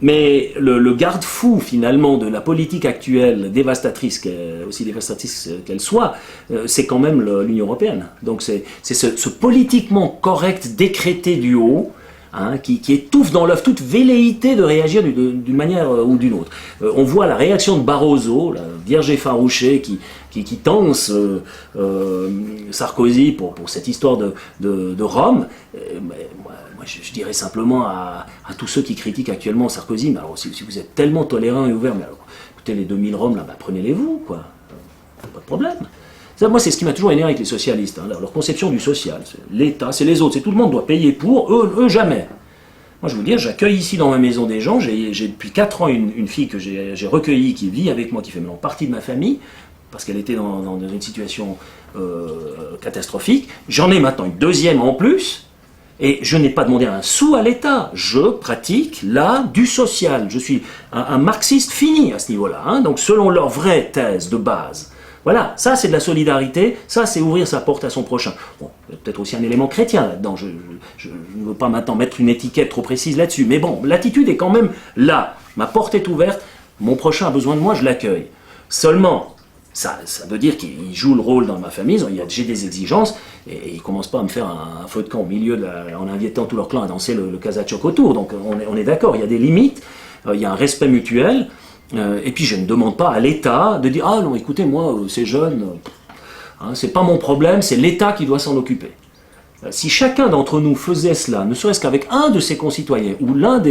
Mais le garde-fou, finalement, de la politique actuelle, dévastatrice, aussi dévastatrice qu'elle soit, c'est quand même l'Union européenne. Donc c'est ce politiquement correct décrété du haut, hein, qui étouffe dans l'œuf toute velléité de réagir d'une manière ou d'une autre. On voit la réaction de Barroso, la vierge effarouchée qui tense Sarkozy pour cette histoire de Rome. Moi, je dirais simplement à tous ceux qui critiquent actuellement Sarkozy, mais alors si vous êtes tellement tolérants et ouverts, mais alors, écoutez, les 2000 Roms, là, prenez-les vous, quoi. Pas de problème. Ça, moi, c'est ce qui m'a toujours énervé avec les socialistes, hein, leur conception du social. L'État, c'est les autres, c'est tout le monde doit payer pour, eux jamais. Moi, je veux dire, j'accueille ici dans ma maison des gens, j'ai depuis 4 ans une fille que j'ai recueillie, qui vit avec moi, qui fait maintenant partie de ma famille, parce qu'elle était dans une situation catastrophique. J'en ai maintenant une deuxième en plus, et je n'ai pas demandé un sou à l'État. Je pratique là du social. Je suis un marxiste fini à ce niveau-là, hein, donc selon leur vraie thèse de base. Voilà, ça c'est de la solidarité, ça c'est ouvrir sa porte à son prochain. Bon, il y a peut-être aussi un élément chrétien là-dedans, je ne veux pas maintenant mettre une étiquette trop précise là-dessus, mais bon, l'attitude est quand même là, ma porte est ouverte, mon prochain a besoin de moi, je l'accueille. Seulement, ça veut dire qu'il joue le rôle dans ma famille, j'ai des exigences, et il ne commence pas à me faire un feu de camp au milieu, en invitant tout leur clan à danser le Kazachok autour, donc on est d'accord, il y a des limites, il y a un respect mutuel. Et puis je ne demande pas à l'État de dire « Ah non, écoutez, moi, ces jeunes, hein, c'est pas mon problème, c'est l'État qui doit s'en occuper. » Si chacun d'entre nous faisait cela, ne serait-ce qu'avec un de ses concitoyens, ou l'un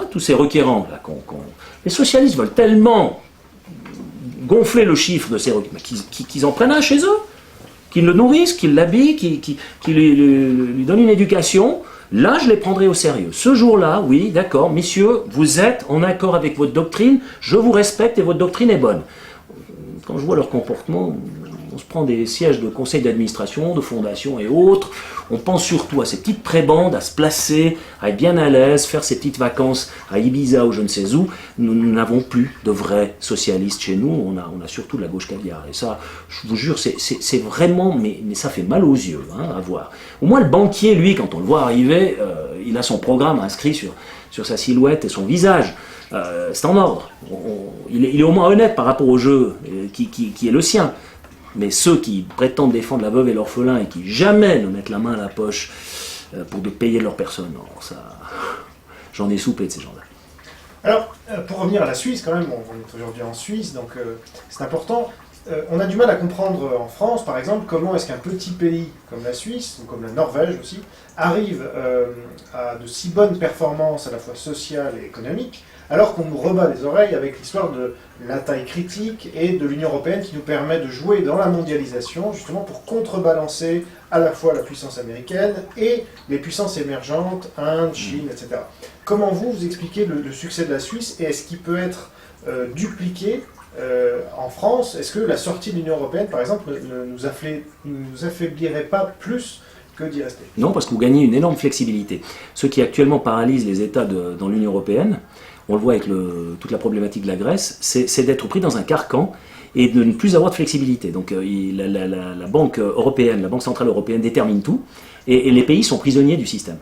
tous ces requérants, là, les socialistes veulent tellement gonfler le chiffre de ces requérants, qu'ils en prennent un chez eux, qu'ils le nourrissent, qu'ils l'habillent, qu'ils lui donnent une éducation. Là, je les prendrai au sérieux. Ce jour-là, oui, d'accord, messieurs, vous êtes en accord avec votre doctrine, je vous respecte et votre doctrine est bonne. Quand je vois leur comportement, on se prend des sièges de conseil d'administration, de fondation et autres, on pense surtout à ces petites prébendes, à se placer, à être bien à l'aise, faire ces petites vacances à Ibiza ou je ne sais où. Nous n'avons plus de vrais socialistes chez nous, on a surtout de la gauche caviar. Et ça, je vous jure, c'est vraiment, mais ça fait mal aux yeux, hein, à voir. Au moins le banquier, lui, quand on le voit arriver, il a son programme inscrit sur sa silhouette et son visage. C'est en ordre. Il est au moins honnête par rapport au jeu qui est le sien. Mais ceux qui prétendent défendre la veuve et l'orphelin et qui jamais ne mettent la main à la poche pour payer leur personne, alors ça, j'en ai soupé de ces gens-là. Alors, pour revenir à la Suisse, quand même, on est aujourd'hui en Suisse, donc c'est important. On a du mal à comprendre en France, par exemple, comment est-ce qu'un petit pays comme la Suisse, ou comme la Norvège aussi, arrive à de si bonnes performances à la fois sociales et économiques, alors qu'on nous rebat les oreilles avec l'histoire de la taille critique et de l'Union européenne qui nous permet de jouer dans la mondialisation, justement pour contrebalancer à la fois la puissance américaine et les puissances émergentes, Inde, Chine, etc. Comment vous expliquez le succès de la Suisse et est-ce qu'il peut être dupliqué en France? Est-ce que la sortie de l'Union européenne, par exemple, ne nous affaiblirait pas plus que d'y rester? Non, parce que vous gagnez une énorme flexibilité. Ce qui actuellement paralyse les États dans l'Union européenne, on le voit avec toute la problématique de la Grèce, c'est d'être pris dans un carcan et de ne plus avoir de flexibilité. Donc la Banque européenne, la Banque centrale européenne détermine tout et les pays sont prisonniers du système.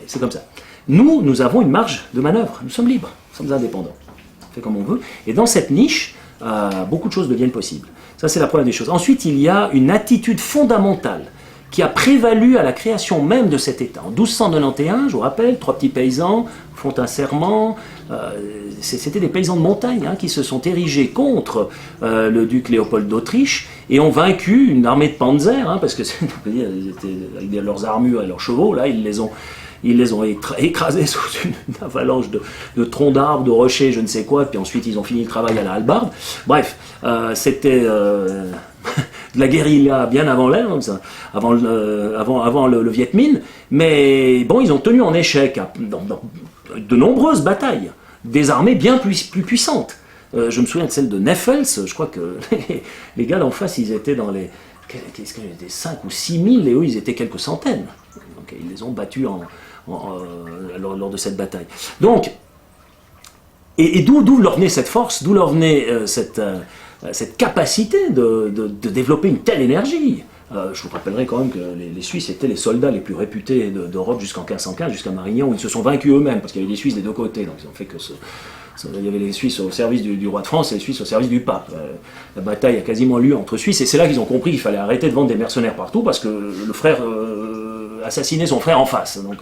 C'est comme ça. Nous avons une marge de manœuvre, nous sommes libres, nous sommes indépendants. On fait comme on veut. Et dans cette niche, beaucoup de choses deviennent possibles. Ça, c'est la première des choses. Ensuite, il y a une attitude fondamentale qui a prévalu à la création même de cet État. En 1291, je vous rappelle, 3 petits paysans font un serment. C'était des paysans de montagne qui se sont érigés contre le duc Léopold d'Autriche et ont vaincu une armée de panzers, parce que ils étaient avec leurs armures et leurs chevaux, là, ils les ont écrasés sous une avalanche de troncs d'arbres, de rochers, je ne sais quoi, puis ensuite ils ont fini le travail à la hallebarde. Bref, c'était de la guérilla bien avant l'ère, avant le Viet Minh, mais bon, ils ont tenu en échec dans de nombreuses batailles, des armées bien plus puissantes. Je me souviens de celle de Neffels, je crois que les gars d'en face, ils étaient dans les 5 ou 6 000, et eux, ils étaient quelques centaines. Donc ils les ont battus lors de cette bataille. Donc, et d'où leur venait cette force, d'où leur venait cette capacité de développer une telle énergie. Je vous rappellerai quand même que les Suisses étaient les soldats les plus réputés d'Europe jusqu'en 1515, jusqu'à Marignan, où ils se sont vaincus eux-mêmes, parce qu'il y avait des Suisses des deux côtés, donc ils ont fait que il y avait les Suisses au service du roi de France et les Suisses au service du pape. La bataille a quasiment lieu entre Suisses, et c'est là qu'ils ont compris qu'il fallait arrêter de vendre des mercenaires partout, parce que le frère assassiner son frère en face. Donc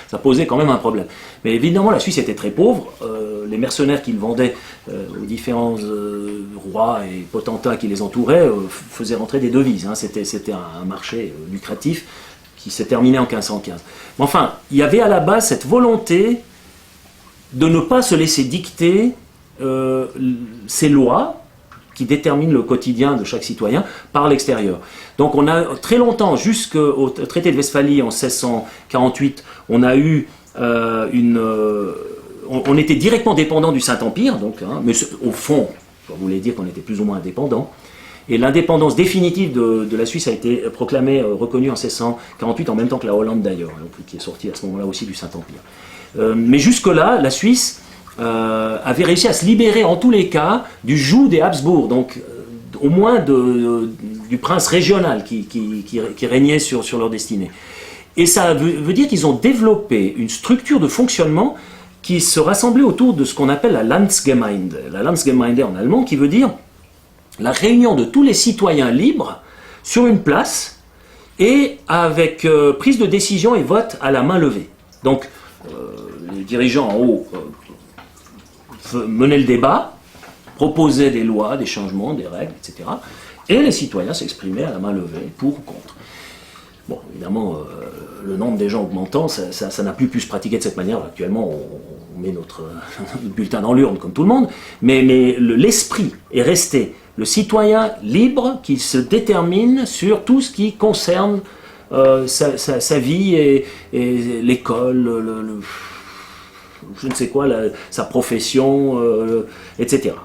ça posait quand même un problème. Mais évidemment, la Suisse était très pauvre. Les mercenaires qu'ils vendaient aux différents rois et potentats qui les entouraient faisaient rentrer des devises. Hein. C'était un marché lucratif qui s'est terminé en 1515. Mais enfin, il y avait à la base cette volonté de ne pas se laisser dicter ces lois qui déterminent le quotidien de chaque citoyen par l'extérieur. Donc on a très longtemps, jusqu'au traité de Westphalie en 1648, on a eu on était directement dépendant du Saint-Empire, donc, hein, mais au fond, ça voulait dire qu'on était plus ou moins indépendant. Et l'indépendance définitive de la Suisse a été proclamée, reconnue en 1648, en même temps que la Hollande d'ailleurs, donc, qui est sortie à ce moment-là aussi du Saint-Empire. Mais jusque-là, la Suisse avait réussi à se libérer en tous les cas du joug des Habsbourg, donc au moins du prince régional qui régnait sur leur destinée. Et ça veut dire qu'ils ont développé une structure de fonctionnement qui se rassemblait autour de ce qu'on appelle la Landsgemeinde. La Landsgemeinde en allemand, qui veut dire la réunion de tous les citoyens libres sur une place et avec prise de décision et vote à la main levée. Donc les dirigeants en haut menaient le débat, proposaient des lois, des changements, des règles, etc. Et les citoyens s'exprimaient à la main levée, pour ou contre. Bon, évidemment, le nombre des gens augmentant, ça n'a plus pu se pratiquer de cette manière. Actuellement, on met notre bulletin dans l'urne comme tout le monde, mais l'esprit est resté. Le citoyen libre qui se détermine sur tout ce qui concerne sa vie et l'école, je ne sais quoi, sa profession, etc.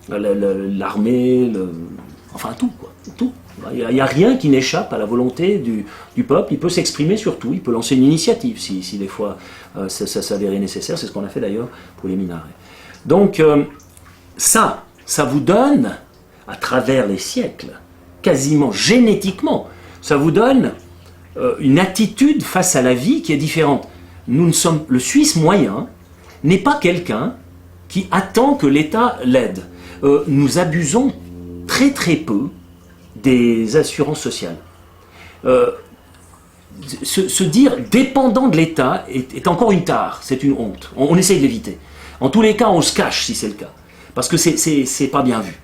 L'armée, enfin tout, quoi, tout. Il n'y a rien qui n'échappe à la volonté du peuple. Il peut s'exprimer sur tout, il peut lancer une initiative si des fois ça s'avérait nécessaire. C'est ce qu'on a fait d'ailleurs pour les minarets. Donc ça vous donne, à travers les siècles, quasiment génétiquement, ça vous donne une attitude face à la vie qui est différente. Le Suisse moyen n'est pas quelqu'un qui attend que l'État l'aide. Nous abusons très très peu des assurances sociales. Se dire dépendant de l'État est encore une tare, c'est une honte. On essaye de l'éviter. En tous les cas, on se cache si c'est le cas. Parce que c'est pas bien vu.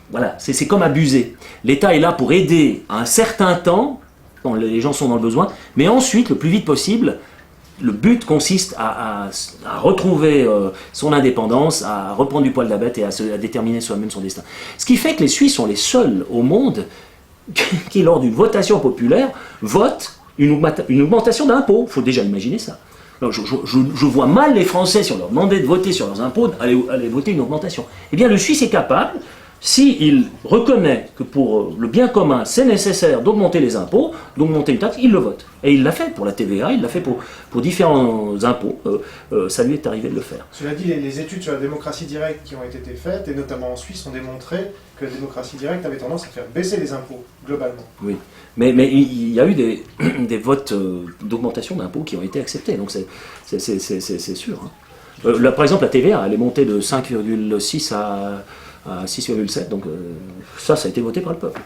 Voilà, c'est comme abuser. L'État est là pour aider à un certain temps, quand les gens sont dans le besoin, mais ensuite, le plus vite possible, le but consiste à retrouver son indépendance, à reprendre du poil de la bête et à déterminer soi-même son destin. Ce qui fait que les Suisses sont les seuls au monde qui, lors d'une votation populaire, votent une augmentation d'impôts. Il faut déjà imaginer ça. Alors, je vois mal les Français, si on leur demandait de voter sur leurs impôts, aller voter une augmentation. Eh bien, le Suisse est capable, s'il reconnaît que pour le bien commun, c'est nécessaire d'augmenter les impôts, d'augmenter une taxe, il le vote. Et il l'a fait pour la TVA, il l'a fait pour différents impôts. Ça lui est arrivé de le faire. Cela dit, les études sur la démocratie directe qui ont été faites, et notamment en Suisse, ont démontré que la démocratie directe avait tendance à faire baisser les impôts, globalement. Oui, mais il y a eu des votes d'augmentation d'impôts qui ont été acceptés, donc c'est sûr. Hein. Là, par exemple, la TVA, elle est montée de 5,6 à 6,7, donc ça a été voté par le peuple.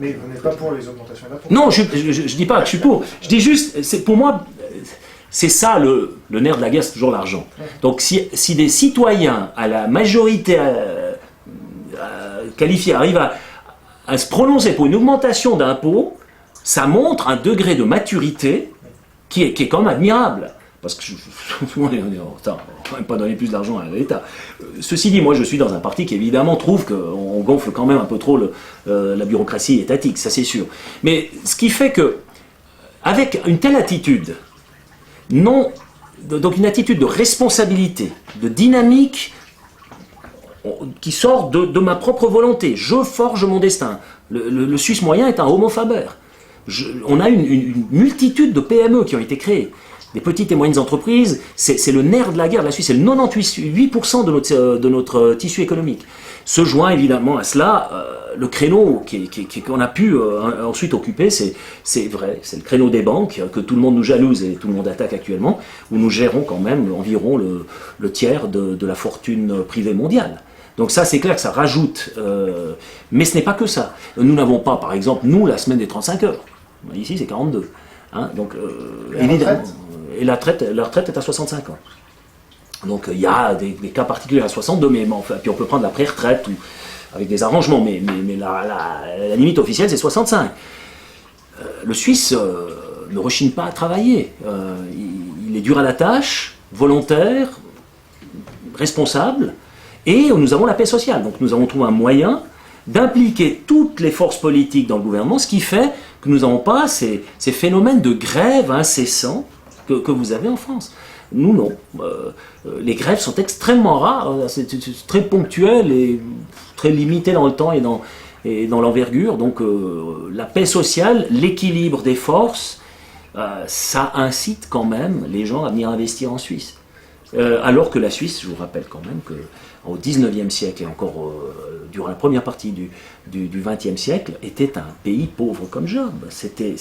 Mais vous n'êtes pas pour les augmentations d'impôts? Non, je dis pas que je suis pour. Je dis juste, pour moi, c'est ça le nerf de la guerre, c'est toujours l'argent. Donc si des citoyens à la majorité qualifiée arrivent à se prononcer pour une augmentation d'impôts, ça montre un degré de maturité qui est quand même admirable. Parce que on ne va quand même pas donner plus d'argent à l'État. Ceci dit, moi je suis dans un parti qui évidemment trouve qu'on gonfle quand même un peu trop la bureaucratie étatique, ça c'est sûr. Mais ce qui fait que, avec une telle attitude, donc une attitude de responsabilité, de dynamique qui sort de ma propre volonté, je forge mon destin. Le Suisse moyen est un homo faber. On a une multitude de PME qui ont été créées. Les petites et moyennes entreprises, c'est le nerf de la guerre de la Suisse, c'est le 98% de notre tissu économique. Se joint évidemment à cela le créneau qu'on a pu ensuite occuper, c'est vrai, c'est le créneau des banques, que tout le monde nous jalouse et tout le monde attaque actuellement, où nous gérons quand même environ le tiers de la fortune privée mondiale. Donc ça, c'est clair que ça rajoute, mais ce n'est pas que ça. Nous n'avons pas, par exemple, nous, la semaine des 35 heures. Ici, c'est 42. Hein, donc, La évidemment. retraite Et la retraite est à 65 ans. Donc il y a des cas particuliers à 62, mais bon, enfin, puis on peut prendre la pré-retraite avec des arrangements, mais la limite officielle c'est 65. Le Suisse ne rechigne pas à travailler. Il est dur à la tâche, volontaire, responsable, et nous avons la paix sociale. Donc nous avons trouvé un moyen d'impliquer toutes les forces politiques dans le gouvernement, ce qui fait que nous n'avons pas ces phénomènes de grève incessants que vous avez en France. Nous, non. Les grèves sont extrêmement rares, c'est très ponctuel et très limité dans le temps et dans l'envergure. Donc la paix sociale, l'équilibre des forces, ça incite quand même les gens à venir investir en Suisse. Alors que la Suisse, je vous rappelle quand même qu'au XIXe siècle et encore durant la première partie du XXe siècle, était un pays pauvre comme Job. C'était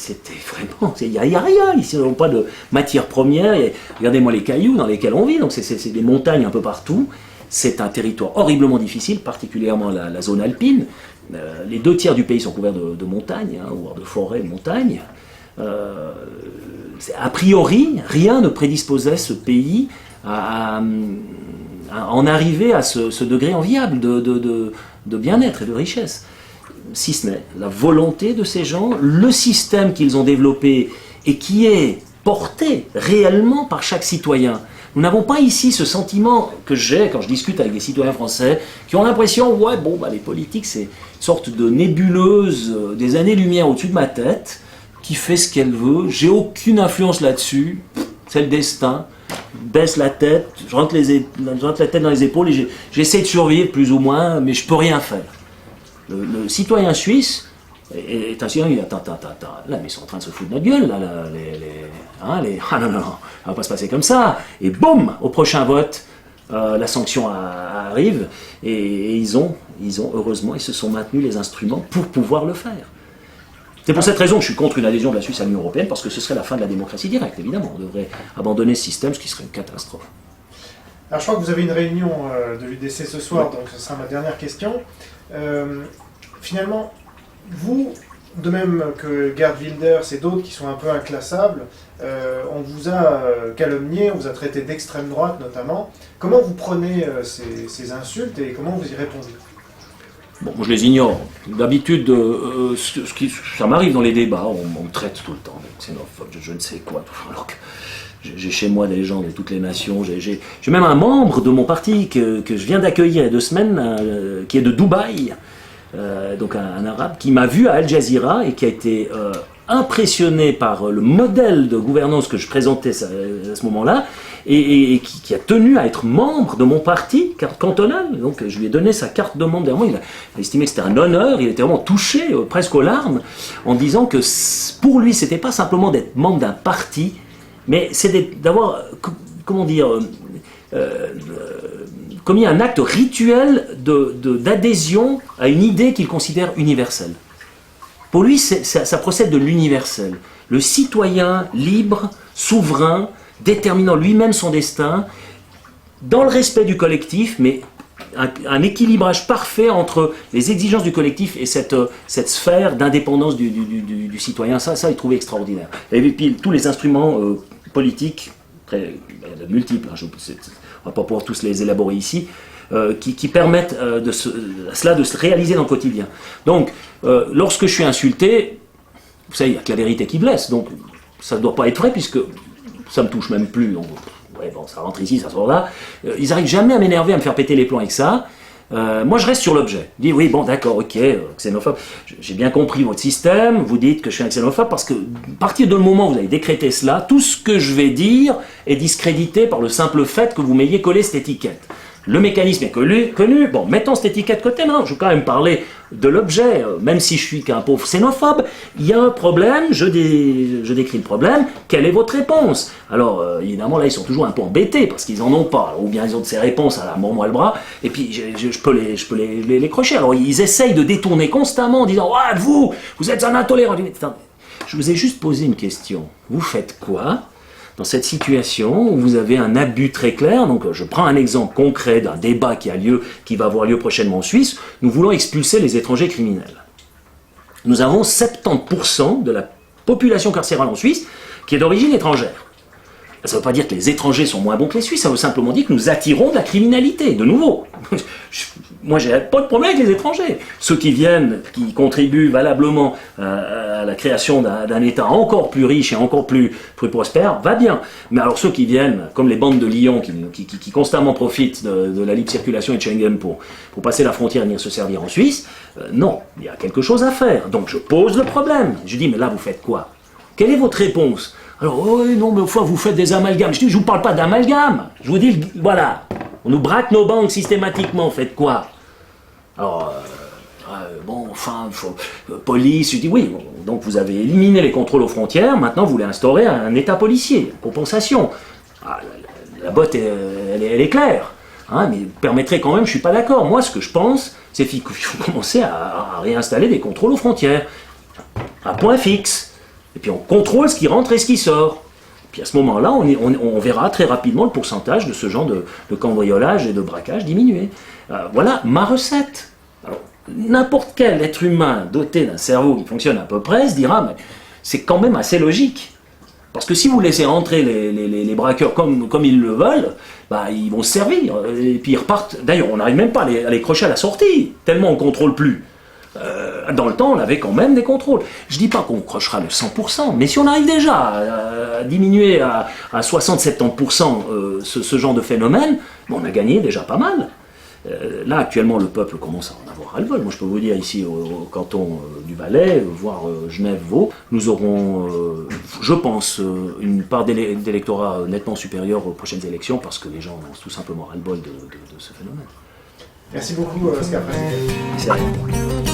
vraiment... Il n'y a rien ici, nous n'avons pas de matières premières. Regardez-moi les cailloux dans lesquels on vit, donc c'est des montagnes un peu partout. C'est un territoire horriblement difficile, particulièrement la zone alpine. Les 2 tiers du pays sont couverts de montagnes, hein, voire de forêts, de montagnes. A priori, rien ne prédisposait ce pays à en arriver à ce degré enviable de bien-être et de richesse. Si ce n'est la volonté de ces gens, le système qu'ils ont développé et qui est porté réellement par chaque citoyen. Nous n'avons pas ici ce sentiment que j'ai quand je discute avec des citoyens français qui ont l'impression, ouais, bon, bah, les politiques, c'est une sorte de nébuleuse des années-lumière au-dessus de ma tête qui fait ce qu'elle veut, j'ai aucune influence là-dessus, c'est le destin. Baisse la tête, je rentre la tête dans les épaules et j'essaie de survivre plus ou moins, mais je peux rien faire. Le citoyen suisse est un citoyen, il dit attends, là, mais ils sont en train de se foutre de notre gueule, là, ah non, ça va pas se passer comme ça. Et boum, au prochain vote, la sanction arrive et ils ont, heureusement, ils se sont maintenus les instruments pour pouvoir le faire. C'est pour cette raison que je suis contre une adhésion de la Suisse à l'Union européenne, parce que ce serait la fin de la démocratie directe, évidemment. On devrait abandonner ce système, ce qui serait une catastrophe. Alors je crois que vous avez une réunion de l'UDC ce soir, donc ce sera ma dernière question. Finalement, vous, de même que Gerd Wilders et d'autres qui sont un peu inclassables, on vous a calomnié, on vous a traité d'extrême droite notamment. Comment vous prenez ces insultes et comment vous y répondez ? Bon, moi je les ignore. D'habitude, ça m'arrive dans les débats, on me traite tout le temps de xénophobe, je ne sais quoi. Alors que j'ai chez moi des gens de toutes les nations. J'ai même un membre de mon parti que je viens d'accueillir il y a 2 semaines, qui est de Dubaï, donc un arabe, qui m'a vu à Al Jazeera et qui a été impressionné par le modèle de gouvernance que je présentais à ce moment-là, et qui a tenu à être membre de mon parti cantonal. Donc je lui ai donné sa carte de membre. Il a estimé que c'était un honneur, il était vraiment touché, presque aux larmes, en disant que pour lui, c'était pas simplement d'être membre d'un parti, mais c'est d'avoir, comment dire, commis un acte rituel d'adhésion à une idée qu'il considère universelle. Pour lui, ça procède de l'universel. Le citoyen libre, souverain, déterminant lui-même son destin, dans le respect du collectif, mais un équilibrage parfait entre les exigences du collectif et cette sphère d'indépendance du citoyen. Ça, il trouvait extraordinaire. Et puis, tous les instruments politiques, très multiples, on ne va pas pouvoir tous les élaborer ici, qui permettent cela de se réaliser dans le quotidien. Donc, lorsque je suis insulté, vous savez, il n'y a que la vérité qui blesse, donc ça ne doit pas être vrai, puisque ça ne me touche même plus. Donc, ouais, bon, ça rentre ici, ça sort là. Ils n'arrivent jamais à m'énerver, à me faire péter les plombs avec ça. Moi, je reste sur l'objet. Je dis, oui, bon, d'accord, ok, xénophobe. J'ai bien compris votre système. Vous dites que je suis un xénophobe parce que, à partir du moment où vous avez décrété cela, tout ce que je vais dire est discrédité par le simple fait que vous m'ayez collé cette étiquette. Le mécanisme est connu. Bon, mettons cette étiquette de côté, non, je vais quand même parler de l'objet, même si je suis qu'un pauvre xénophobe. Il y a un problème, je décris le problème, quelle est votre réponse? Alors, évidemment, là, ils sont toujours un peu embêtés, parce qu'ils en ont pas, ou bien ils ont de ces réponses à la mort-moi le bras, et puis je peux les crocher. Alors, ils essayent de détourner constamment, en disant « Ouais, vous êtes un intolérant !» Je vous ai juste posé une question. Vous faites quoi dans cette situation où vous avez un abus très clair? Donc je prends un exemple concret d'un débat qui va avoir lieu prochainement en Suisse. Nous voulons expulser les étrangers criminels. Nous avons 70% de la population carcérale en Suisse qui est d'origine étrangère. Ça ne veut pas dire que les étrangers sont moins bons que les Suisses, ça veut simplement dire que nous attirons de la criminalité, de nouveau. Moi, j'ai pas de problème avec les étrangers. Ceux qui viennent, qui contribuent valablement à la création d'un État encore plus riche et encore plus prospère, va bien. Mais alors ceux qui viennent, comme les bandes de Lyon, qui constamment profitent de la libre circulation et de Schengen pour passer la frontière et venir se servir en Suisse, non, il y a quelque chose à faire. Donc je pose le problème. Je dis, mais là, vous faites quoi? Quelle est votre réponse? Alors, oh non, mais au fond, vous faites des amalgames. Je dis, je ne vous parle pas d'amalgame. Je vous dis, voilà, on nous braque nos banques systématiquement, faites quoi? Alors, bon, enfin, police, je dis, oui, donc vous avez éliminé les contrôles aux frontières, maintenant vous voulez instaurer un État policier, compensation. Ah, la botte, elle est claire, hein, mais vous permettrez quand même, je ne suis pas d'accord. Moi, ce que je pense, c'est qu'il faut commencer à réinstaller des contrôles aux frontières, à point fixe. Et puis on contrôle ce qui rentre et ce qui sort. Puis à ce moment-là, on verra très rapidement le pourcentage de ce genre de cambriolage et de braquage diminuer. Voilà ma recette. Alors, n'importe quel être humain doté d'un cerveau qui fonctionne à peu près se dira, mais c'est quand même assez logique. Parce que si vous laissez entrer les braqueurs comme ils le veulent, bah, ils vont se servir. Et puis ils repartent. D'ailleurs, on n'arrive même pas à les crocher à la sortie, tellement on ne contrôle plus. Dans le temps, on avait quand même des contrôles. Je ne dis pas qu'on crochera le 100%, mais si on arrive déjà à diminuer à 60-70% ce genre de phénomène, bon, on a gagné déjà pas mal. Là, actuellement, le peuple commence à en avoir ras-le-bol. Moi, je peux vous dire, ici, au canton du Valais, voire Genève-Vaud, nous aurons, je pense, une part d'électorat nettement supérieure aux prochaines élections, parce que les gens ont tout simplement ras-le-bol de ce phénomène. Merci beaucoup, Oscar Président. C'est rien.